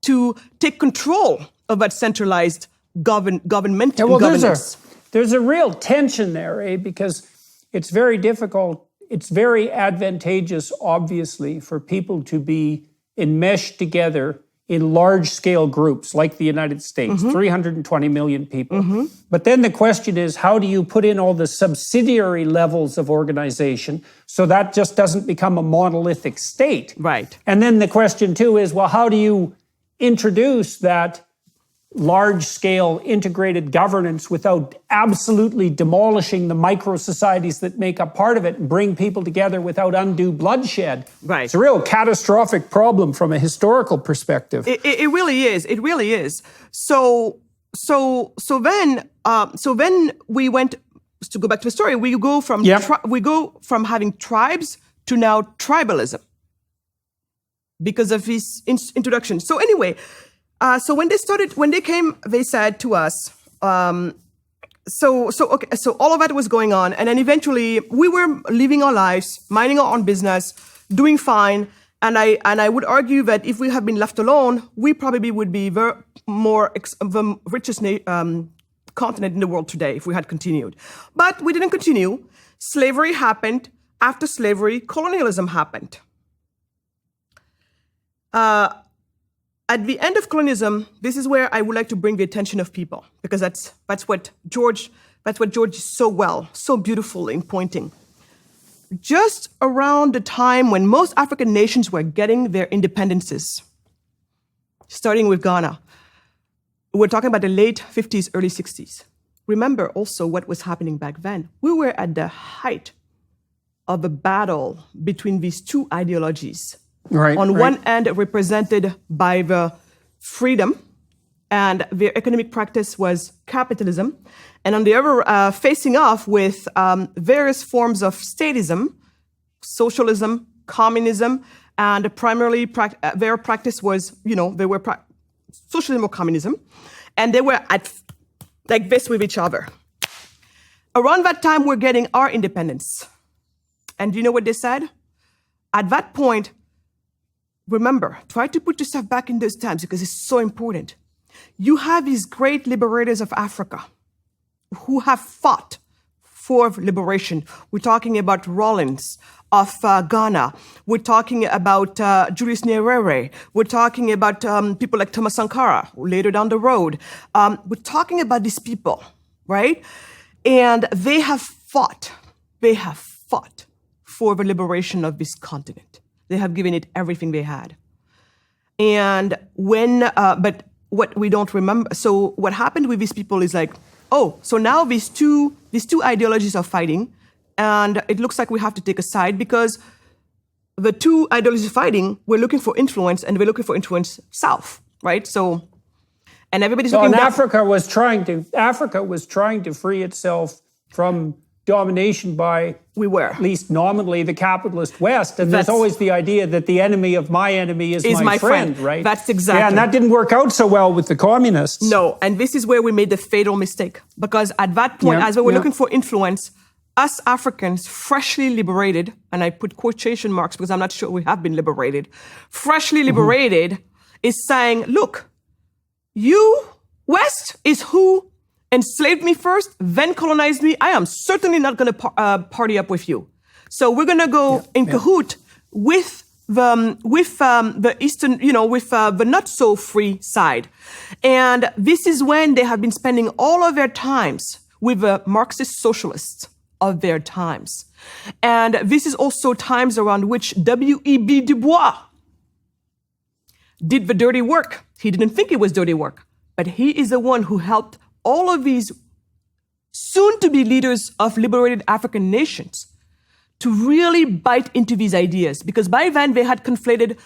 to take control of that centralized government governance. There's a real tension there, because it's very difficult. It's very advantageous, obviously, for people to be enmeshed together in large-scale groups like the United States, 320 million people. But then the question is, how do you put in all the subsidiary levels of organization so that just doesn't become a monolithic state? Right. And then the question, too, is, well, how do you introduce that large-scale integrated governance without absolutely demolishing the micro-societies that make up part of it and bring people together without undue bloodshed? Right. It's a real catastrophic problem from a historical perspective. It really is. It really is. So then we went, to go back to the story, we go from having tribes to now tribalism because of this introduction. So anyway, so when they came, they said to us, so all of that was going on. And then eventually we were living our lives, minding our own business, doing fine. And I would argue that if we had been left alone, we probably would be the richest continent in the world today if we had continued. But we didn't continue. Slavery happened. After slavery, colonialism happened. At the end of colonialism, this is where I would like to bring the attention of people, because that's what George is so beautiful in pointing. Just around the time when most African nations were getting their independences, starting with Ghana, we're talking about the late 50s, early 60s. Remember also what was happening back then. We were at the height of a battle between these two ideologies. On one end, represented by the freedom, and their economic practice was capitalism. And on the other, facing off with various forms of statism, socialism, communism, and primarily their practice was, they were socialism or communism, and they were at like this with each other. Around that time, we're getting our independence. And do you know what they said? At that point, remember, try to put yourself back in those times because it's so important. You have these great liberators of Africa who have fought for liberation. We're talking about Rawlins of Ghana. We're talking about Julius Nyerere. We're talking about people like Thomas Sankara, later down the road. We're talking about these people, right? And they have fought. They have fought for the liberation of this continent. They have given it everything they had. And but what we don't remember, so what happened with these people is like, so now these two ideologies are fighting, and it looks like we have to take a side because the two ideologies fighting, we're looking for influence, and we're looking for influence south, right? So, and everybody's looking down. Africa was trying to free itself from domination by, at least nominally, the capitalist West. And there's always the idea that the enemy of my enemy is my friend, right? That's exactly. Yeah, and that didn't work out so well with the communists. No, and this is where we made the fatal mistake. Because at that point, as we were looking for influence, us Africans, freshly liberated, and I put quotation marks because I'm not sure we have been liberated, freshly liberated is saying, look, you, West, is who enslaved me first, then colonized me. I am certainly not going to party up with you. So we're going to go in cahoot with the Eastern, with the not so free side. And this is when they have been spending all of their times with the Marxist socialists of their times. And this is also times around which W.E.B. Du Bois did the dirty work. He didn't think it was dirty work, but he is the one who helped all of these soon-to-be leaders of liberated African nations to really bite into these ideas, because by then they had conflated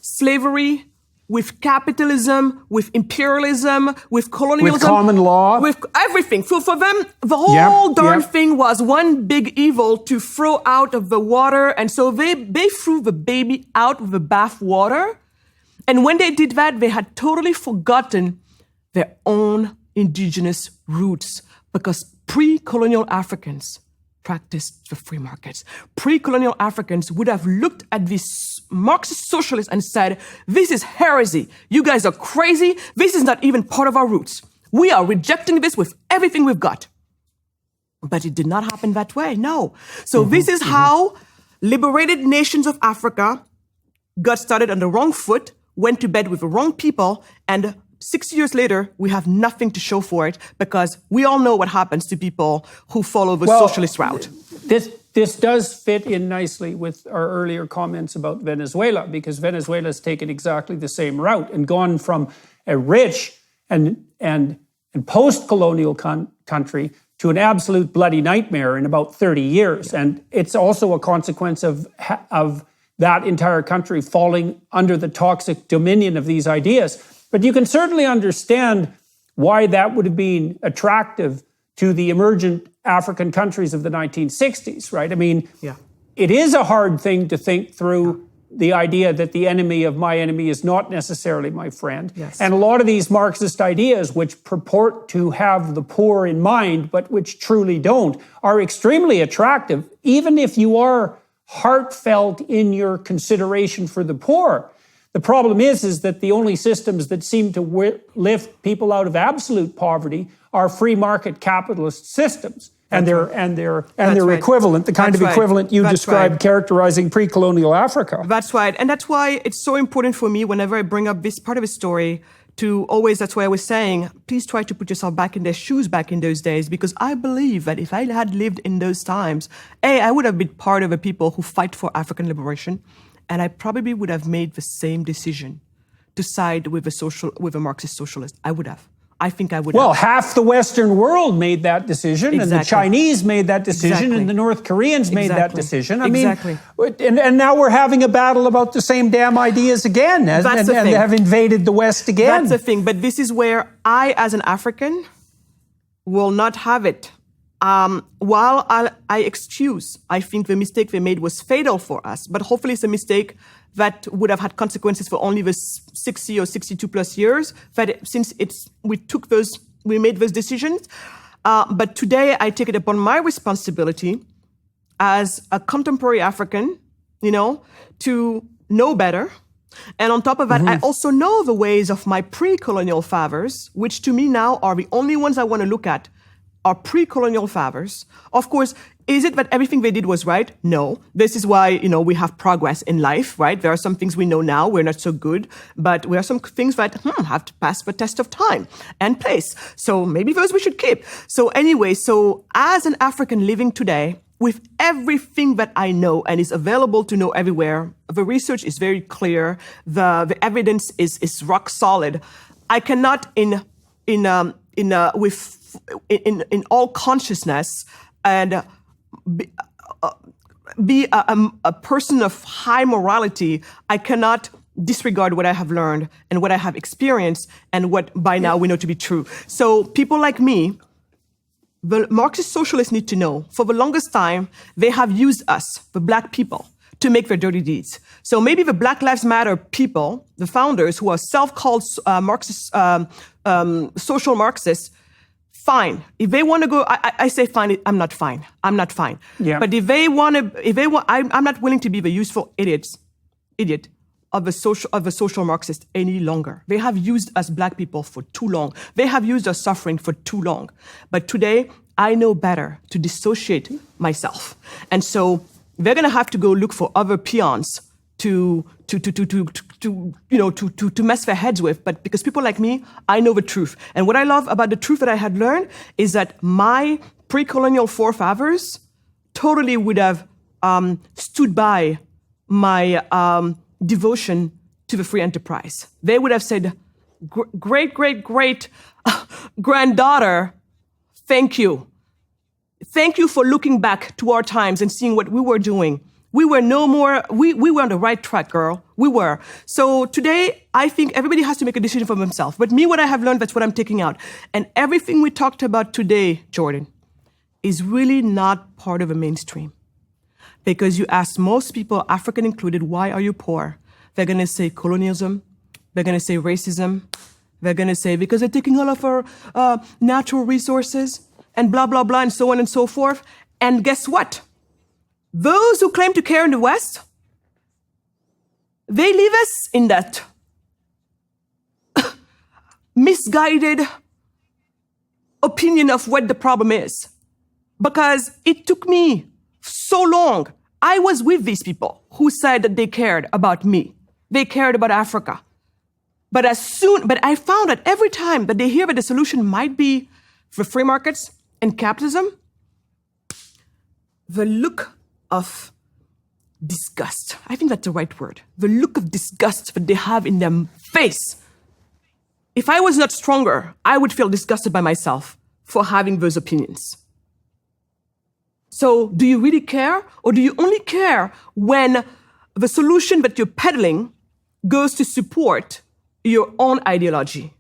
slavery with capitalism, with imperialism, with colonialism. With common law. With everything. So for them, the whole darn thing was one big evil to throw out of the water. And so they threw the baby out with the bath water. And when they did that, they had totally forgotten their own indigenous roots, because pre-colonial Africans practiced the free markets. Pre-colonial Africans would have looked at these Marxist socialists and said, this is heresy. You guys are crazy. This is not even part of our roots. We are rejecting this with everything we've got. But it did not happen that way, no. So this is how liberated nations of Africa got started on the wrong foot, went to bed with the wrong people, and 6 years later, we have nothing to show for it, because we all know what happens to people who follow the socialist route. This does fit in nicely with our earlier comments about Venezuela, because Venezuela has taken exactly the same route and gone from a rich and post-colonial country to an absolute bloody nightmare in about 30 years. And it's also a consequence of that entire country falling under the toxic dominion of these ideas. But you can certainly understand why that would have been attractive to the emergent African countries of the 1960s, right? I mean, it is a hard thing to think through the idea that the enemy of my enemy is not necessarily my friend. Yes. And a lot of these Marxist ideas, which purport to have the poor in mind, but which truly don't, are extremely attractive, even if you are heartfelt in your consideration for the poor. The problem is that the only systems that seem to lift people out of absolute poverty are free market capitalist systems, and their equivalent, the kind of equivalent you described characterizing pre-colonial Africa. That's right, and that's why it's so important for me whenever I bring up this part of the story to always. That's why I was saying, please try to put yourself back in their shoes back in those days, because I believe that if I had lived in those times, I would have been part of the people who fight for African liberation. And I probably would have made the same decision to side with a Marxist socialist. I would have. I think I would have. Well, half the Western world made that decision, and the Chinese made that decision, and the North Koreans made that decision. I mean, and now we're having a battle about the same damn ideas again, and have invaded the West again. That's the thing. But this is where I, as an African, will not have it. While I excuse, I think the mistake they made was fatal for us, but hopefully it's a mistake that would have had consequences for only the 60 or 62 plus years, since we made those decisions. But today I take it upon my responsibility as a contemporary African, to know better. And on top of that, I also know the ways of my pre-colonial fathers, which to me now are the only ones I want to look at. Our pre-colonial fathers. Of course, is it that everything they did was right? No. This is why, we have progress in life, right? There are some things we know now, we're not so good, but there are some things that have to pass the test of time and place. So maybe those we should keep. So anyway, as an African living today, with everything that I know and is available to know everywhere, the research is very clear, the evidence is rock solid. I cannot in all consciousness and be a person of high morality, I cannot disregard what I have learned and what I have experienced and what by now we know to be true. So people like me, the Marxist socialists need to know, for the longest time, they have used us, the black people, to make their dirty deeds. So maybe the Black Lives Matter people, the founders who are self-called Marxist, social Marxists, fine. If they want to go, I say fine. I'm not fine. Yeah. But if they want, I'm not willing to be the useful idiot of the social Marxist any longer. They have used us black people for too long. They have used us suffering for too long. But today, I know better to dissociate myself, and so they're going to have to go look for other peons to mess their heads with. But because people like me, I know the truth. And what I love about the truth that I had learned is that my pre-colonial forefathers totally would have stood by my devotion to the free enterprise. They would have said, great, great, great granddaughter, thank you. Thank you for looking back to our times and seeing what we were doing. We were we were on the right track, girl. We were. So today, I think everybody has to make a decision for themselves. But me, what I have learned, that's what I'm taking out. And everything we talked about today, Jordan, is really not part of the mainstream. Because you ask most people, African included, why are you poor? They're going to say colonialism. They're going to say racism. They're going to say because they're taking all of our natural resources and blah, blah, blah, and so on and so forth. And guess what? Those who claim to care in the West, they leave us in that misguided opinion of what the problem is. Because it took me so long. I was with these people who said that they cared about me. They cared about Africa. But I found that every time that they hear that the solution might be for free markets and capitalism, the look of disgust, I think that's the right word, the look of disgust that they have in their face. If I was not stronger, I would feel disgusted by myself for having those opinions. So do you really care? Or do you only care when the solution that you're peddling goes to support your own ideology?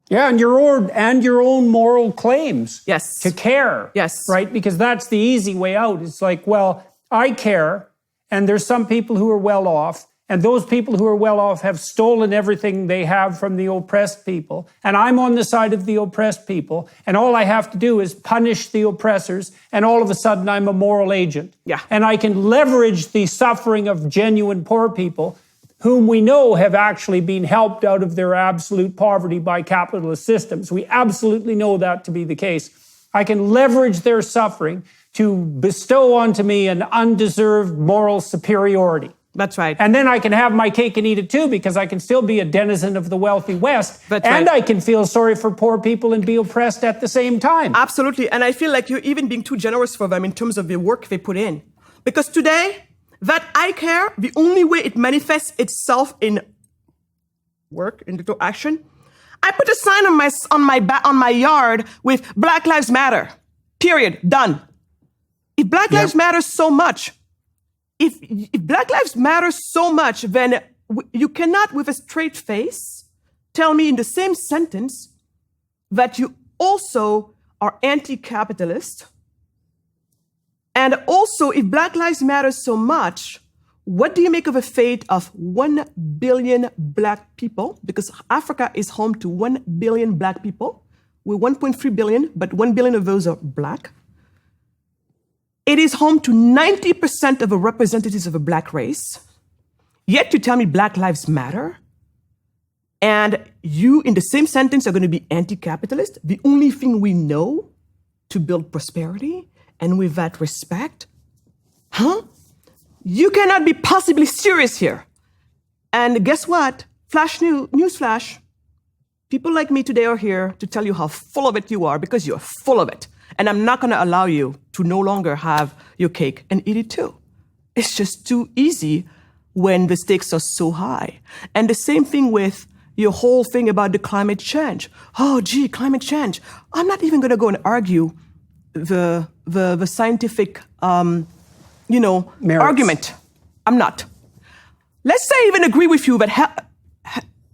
Yeah, and your own moral claims. Yes. To care. Yes. Right? Because that's the easy way out. It's like, well, I care, and there's some people who are well off, and those people who are well off have stolen everything they have from the oppressed people, and I'm on the side of the oppressed people, and all I have to do is punish the oppressors, and all of a sudden I'm a moral agent. Yeah. And I can leverage the suffering of genuine poor people whom we know have actually been helped out of their absolute poverty by capitalist systems. We absolutely know that to be the case. I can leverage their suffering to bestow onto me an undeserved moral superiority. That's right. And then I can have my cake and eat it too, because I can still be a denizen of the wealthy West. That's and right. I can feel sorry for poor people and be oppressed at the same time. Absolutely. And I feel like you're even being too generous for them in terms of the work they put in. Because today, that I care, the only way it manifests itself in work, in little action, I put a sign on my yard with Black Lives Matter. Period. Done. If Black Lives Matter so much, if Black Lives Matter so much, then you cannot, with a straight face, tell me in the same sentence that you also are anti-capitalist. And also, if Black Lives Matter so much, what do you make of the fate of 1 billion Black people? Because Africa is home to 1 billion Black people. We're 1.3 billion, but 1 billion of those are Black. It is home to 90% of the representatives of the Black race. Yet you tell me Black Lives Matter, and you, in the same sentence, are going to be anti-capitalist. The only thing we know to build prosperity, and with that respect, you cannot be possibly serious here. And guess what? Newsflash. People like me today are here to tell you how full of it you are, because you're full of it. And I'm not going to allow you to no longer have your cake and eat it too. It's just too easy when the stakes are so high. And the same thing with your whole thing about the climate change. Oh, gee, climate change. I'm not even going to go and argue the scientific, argument. I'm not. Let's say I even agree with you that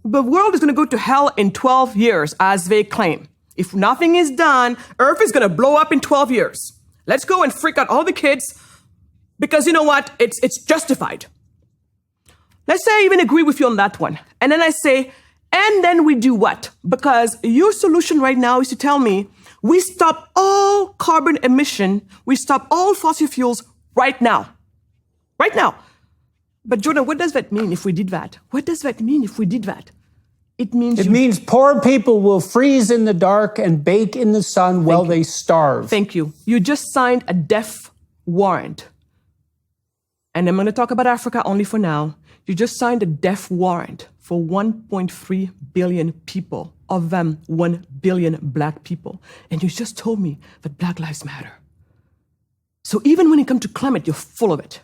the world is going to go to hell in 12 years, as they claim. If nothing is done, Earth is going to blow up in 12 years. Let's go and freak out all the kids, because you know what? It's justified. Let's say I even agree with you on that one. And then I say, and then we do what? Because your solution right now is to tell me we stop all carbon emission, we stop all fossil fuels right now. Right now. But Jordan, what does that mean if we did that? What does that mean if we did that? It means poor people will freeze in the dark and bake in the sun while they starve. Thank you. You just signed a death warrant. And I'm going to talk about Africa only for now. You just signed a death warrant for 1.3 billion people, of them 1 billion Black people. And you just told me that Black Lives Matter. So even when it comes to climate, you're full of it.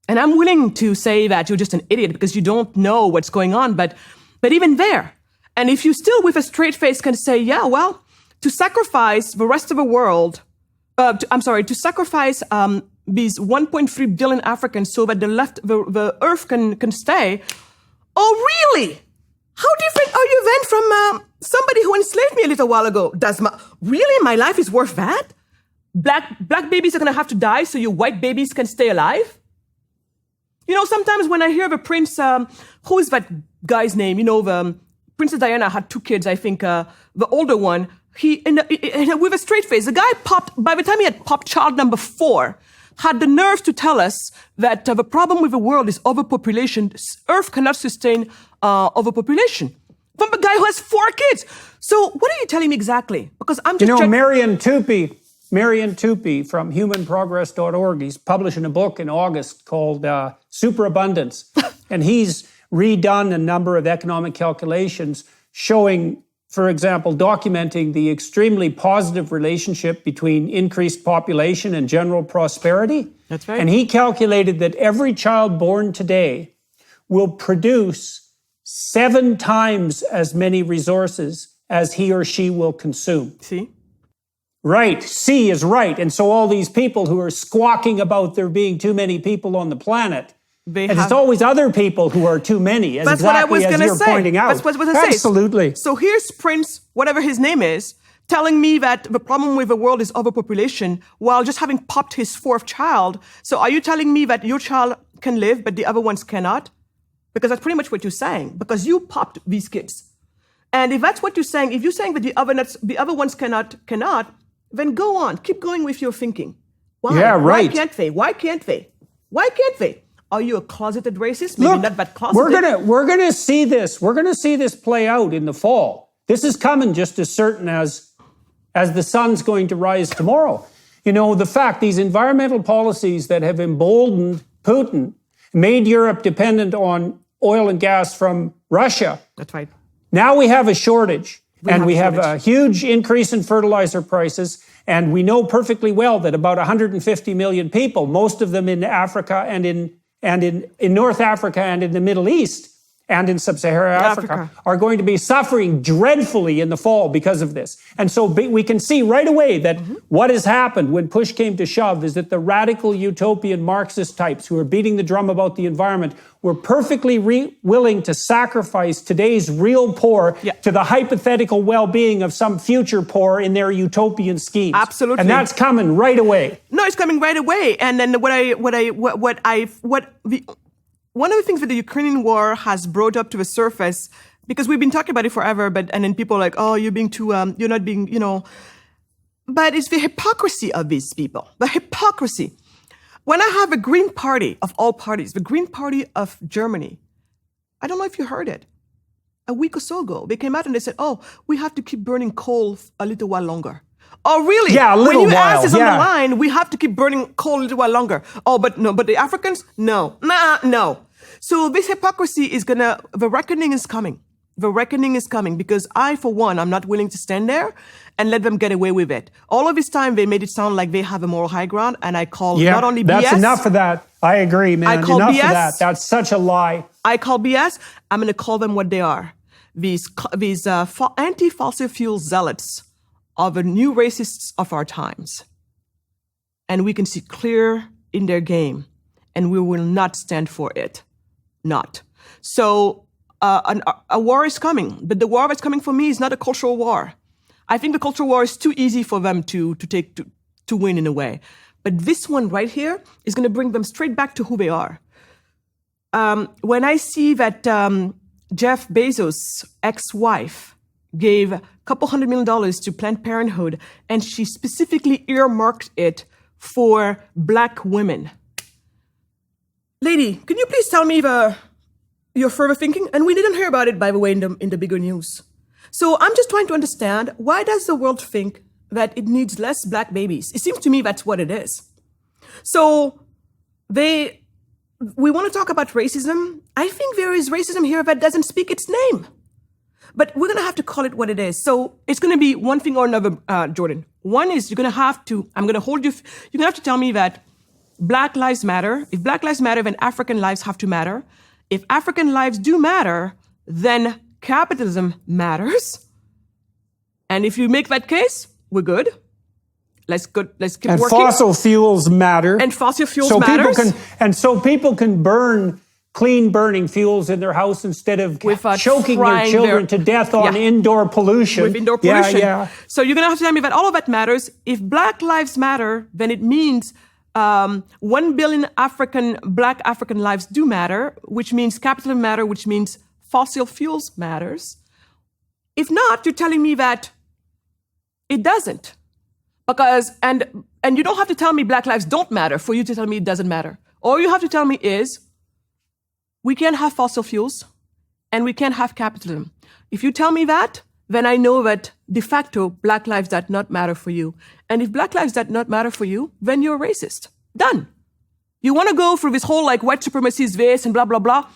And I'm willing to say that you're just an idiot because you don't know what's going on, but even there. And if you still with a straight face can say, yeah, well, to sacrifice the rest of the world, to sacrifice these 1.3 billion Africans so that the earth can stay. Oh, really? How different are you then from somebody who enslaved me a little while ago? Really, my life is worth that? Black babies are going to have to die so your white babies can stay alive? You know, sometimes when I hear the prince, who is that guy's name? You know, the Princess Diana had 2 kids, I think. The older one, with a straight face, the guy by the time he had popped child number 4, had the nerve to tell us that the problem with the world is overpopulation. Earth cannot sustain overpopulation. From the guy who has 4 kids. So what are you telling me exactly? Because I'm just... You know, Marian Tupy from humanprogress.org, he's publishing a book in August called Superabundance. And he's redone a number of economic calculations showing, for example, documenting the extremely positive relationship between increased population and general prosperity. That's right. And he calculated that every child born today will produce 7 times as many resources as he or she will consume. See? Right. C is right. And so all these people who are squawking about there being too many people on the planet, it's always other people who are too many, as exactly as you're pointing out. That's what I was going to say. Absolutely. So here's Prince, whatever his name is, telling me that the problem with the world is overpopulation while just having popped his 4th child. So are you telling me that your child can live, but the other ones cannot? Because that's pretty much what you're saying, because you popped these kids. And if that's what you're saying, if you're saying that the other ones cannot, then go on. Keep going with your thinking. Why? Yeah, right. Why can't they? Why can't they? Why can't they? Are you a closeted racist? Maybe not that closeted. We're gonna see this. We're gonna see this play out in the fall. This is coming just as certain as the sun's going to rise tomorrow. You know, the fact these environmental policies that have emboldened Putin, made Europe dependent on oil and gas from Russia. That's right. Now we have a shortage. We have a huge increase in fertilizer prices, and we know perfectly well that about 150 million people, most of them in Africa and in North Africa and in the Middle East and in sub-Saharan Africa, are going to be suffering dreadfully in the fall because of this. And so we can see right away that what has happened when push came to shove is that the radical utopian Marxist types who are beating the drum about the environment were perfectly willing to sacrifice today's real poor to the hypothetical well-being of some future poor in their utopian schemes. Absolutely. And that's coming right away. No, it's coming right away. And then one of the things that the Ukrainian war has brought up to the surface, because we've been talking about it forever, and then people are like, oh, you're being too, you're not being, but it's the hypocrisy of these people, the hypocrisy. When I have a Green Party of all parties, the Green Party of Germany, I don't know if you heard it, a week or so ago, they came out and they said, oh, we have to keep burning coal a little while longer. Oh, really? Yeah, a little while. When you ask this on the line, we have to keep burning coal a little while longer. Oh, but the Africans? No. No. So this hypocrisy the reckoning is coming. The reckoning is coming because I, for one, I'm not willing to stand there and let them get away with it. All of this time, they made it sound like they have a moral high ground, and I call not only BS. That's enough of that. I agree, man. I call enough BS. Of that. That's such a lie. I call BS. I'm going to call them what they are. These anti-fossil fuel zealots are the new racists of our times. And we can see clear in their game, and we will not stand for it. Not. So a war is coming, but the war that's coming for me is not a cultural war. I think the cultural war is too easy for them to win in a way. But this one right here is going to bring them straight back to who they are. When I see that Jeff Bezos' ex-wife gave a couple $100 million to Planned Parenthood, and she specifically earmarked it for Black women. Lady, can you please tell me your further thinking? And we didn't hear about it, by the way, in the bigger news. So I'm just trying to understand, why does the world think that it needs less Black babies? It seems to me that's what it is. So we want to talk about racism. I think there is racism here that doesn't speak its name. But we're going to have to call it what it is. So it's going to be one thing or another, Jordan. One is I'm going to hold you, you're going to have to tell me that Black lives matter. If Black lives matter, then African lives have to matter. If African lives do matter, then capitalism matters. And if you make that case, we're good. Let's keep working. And fossil fuels matter. And fossil fuels matters. So people can burn clean burning fuels in their house instead of choking their children to death on indoor pollution. With indoor pollution. Yeah. So you're going to have to tell me that all of that matters. If Black lives matter, then it means 1 billion Black African lives do matter, which means capitalism matter, which means fossil fuels matters. If not, you're telling me that it doesn't. And you don't have to tell me Black lives don't matter for you to tell me it doesn't matter. All you have to tell me is we can't have fossil fuels and we can't have capitalism. If you tell me that, then I know that de facto Black lives does not matter for you. And if Black lives does not matter for you, then you're a racist. Done. You want to go through this whole white supremacy is this and blah, blah, blah.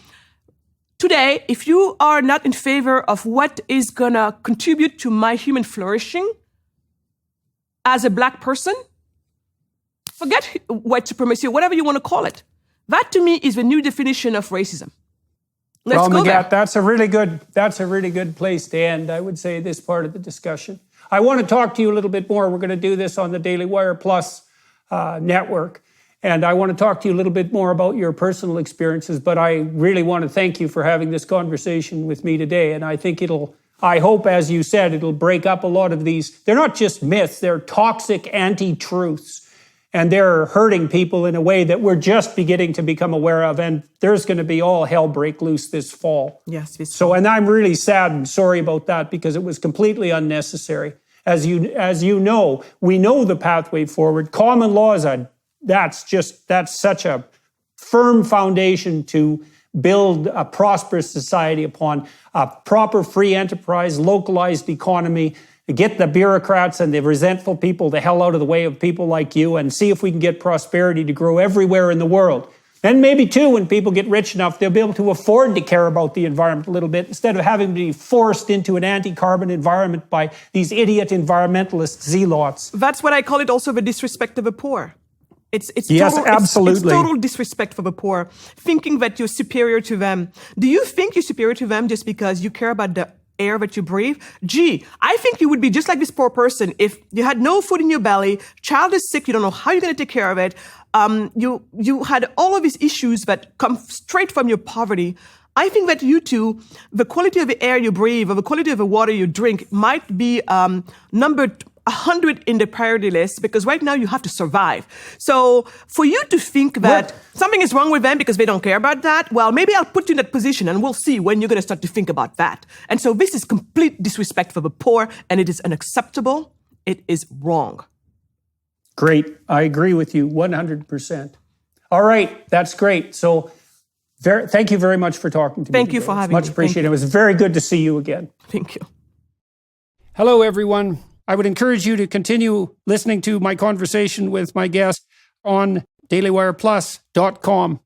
Today, if you are not in favor of what is going to contribute to my human flourishing as a Black person, forget white supremacy or whatever you want to call it. That to me is the new definition of racism. Let's go there. That's a really good place to end, I would say, this part of the discussion. I want to talk to you a little bit more. We're going to do this on the Daily Wire Plus network. And I want to talk to you a little bit more about your personal experiences, but I really want to thank you for having this conversation with me today. And I think I hope, as you said, it'll break up a lot of these. They're not just myths, they're toxic anti-truths. And they're hurting people in a way that we're just beginning to become aware of. And there's going to be all hell break loose this fall. Yes. And I'm really sad and sorry about that because it was completely unnecessary. As you know, we know the pathway forward. Common law that's such a firm foundation to build a prosperous society upon, a proper free enterprise, localized economy, get the bureaucrats and the resentful people the hell out of the way of people like you, and see if we can get prosperity to grow everywhere in the world. Then maybe, too, when people get rich enough, they'll be able to afford to care about the environment a little bit instead of having to be forced into an anti-carbon environment by these idiot environmentalist zealots. That's what I call it also the disrespect of the poor. It's yes, total, absolutely. It's total disrespect for the poor, thinking that you're superior to them. Do you think you're superior to them just because you care about the air that you breathe? Gee, I think you would be just like this poor person if you had no food in your belly, child is sick, you don't know how you're going to take care of it. You had all of these issues that come straight from your poverty. I think that you too, the quality of the air you breathe or the quality of the water you drink might be numbered 100 in the priority list because right now you have to survive. So for you to think that something is wrong with them because they don't care about that, well, maybe I'll put you in that position and we'll see when you're going to start to think about that. And so this is complete disrespect for the poor and it is unacceptable. It is wrong. Great. I agree with you 100%. All right. That's great. So thank you very much for talking to me. Thank you for having me. Much appreciated. It was very good to see you again. Thank you. Hello, everyone. I would encourage you to continue listening to my conversation with my guest on dailywireplus.com.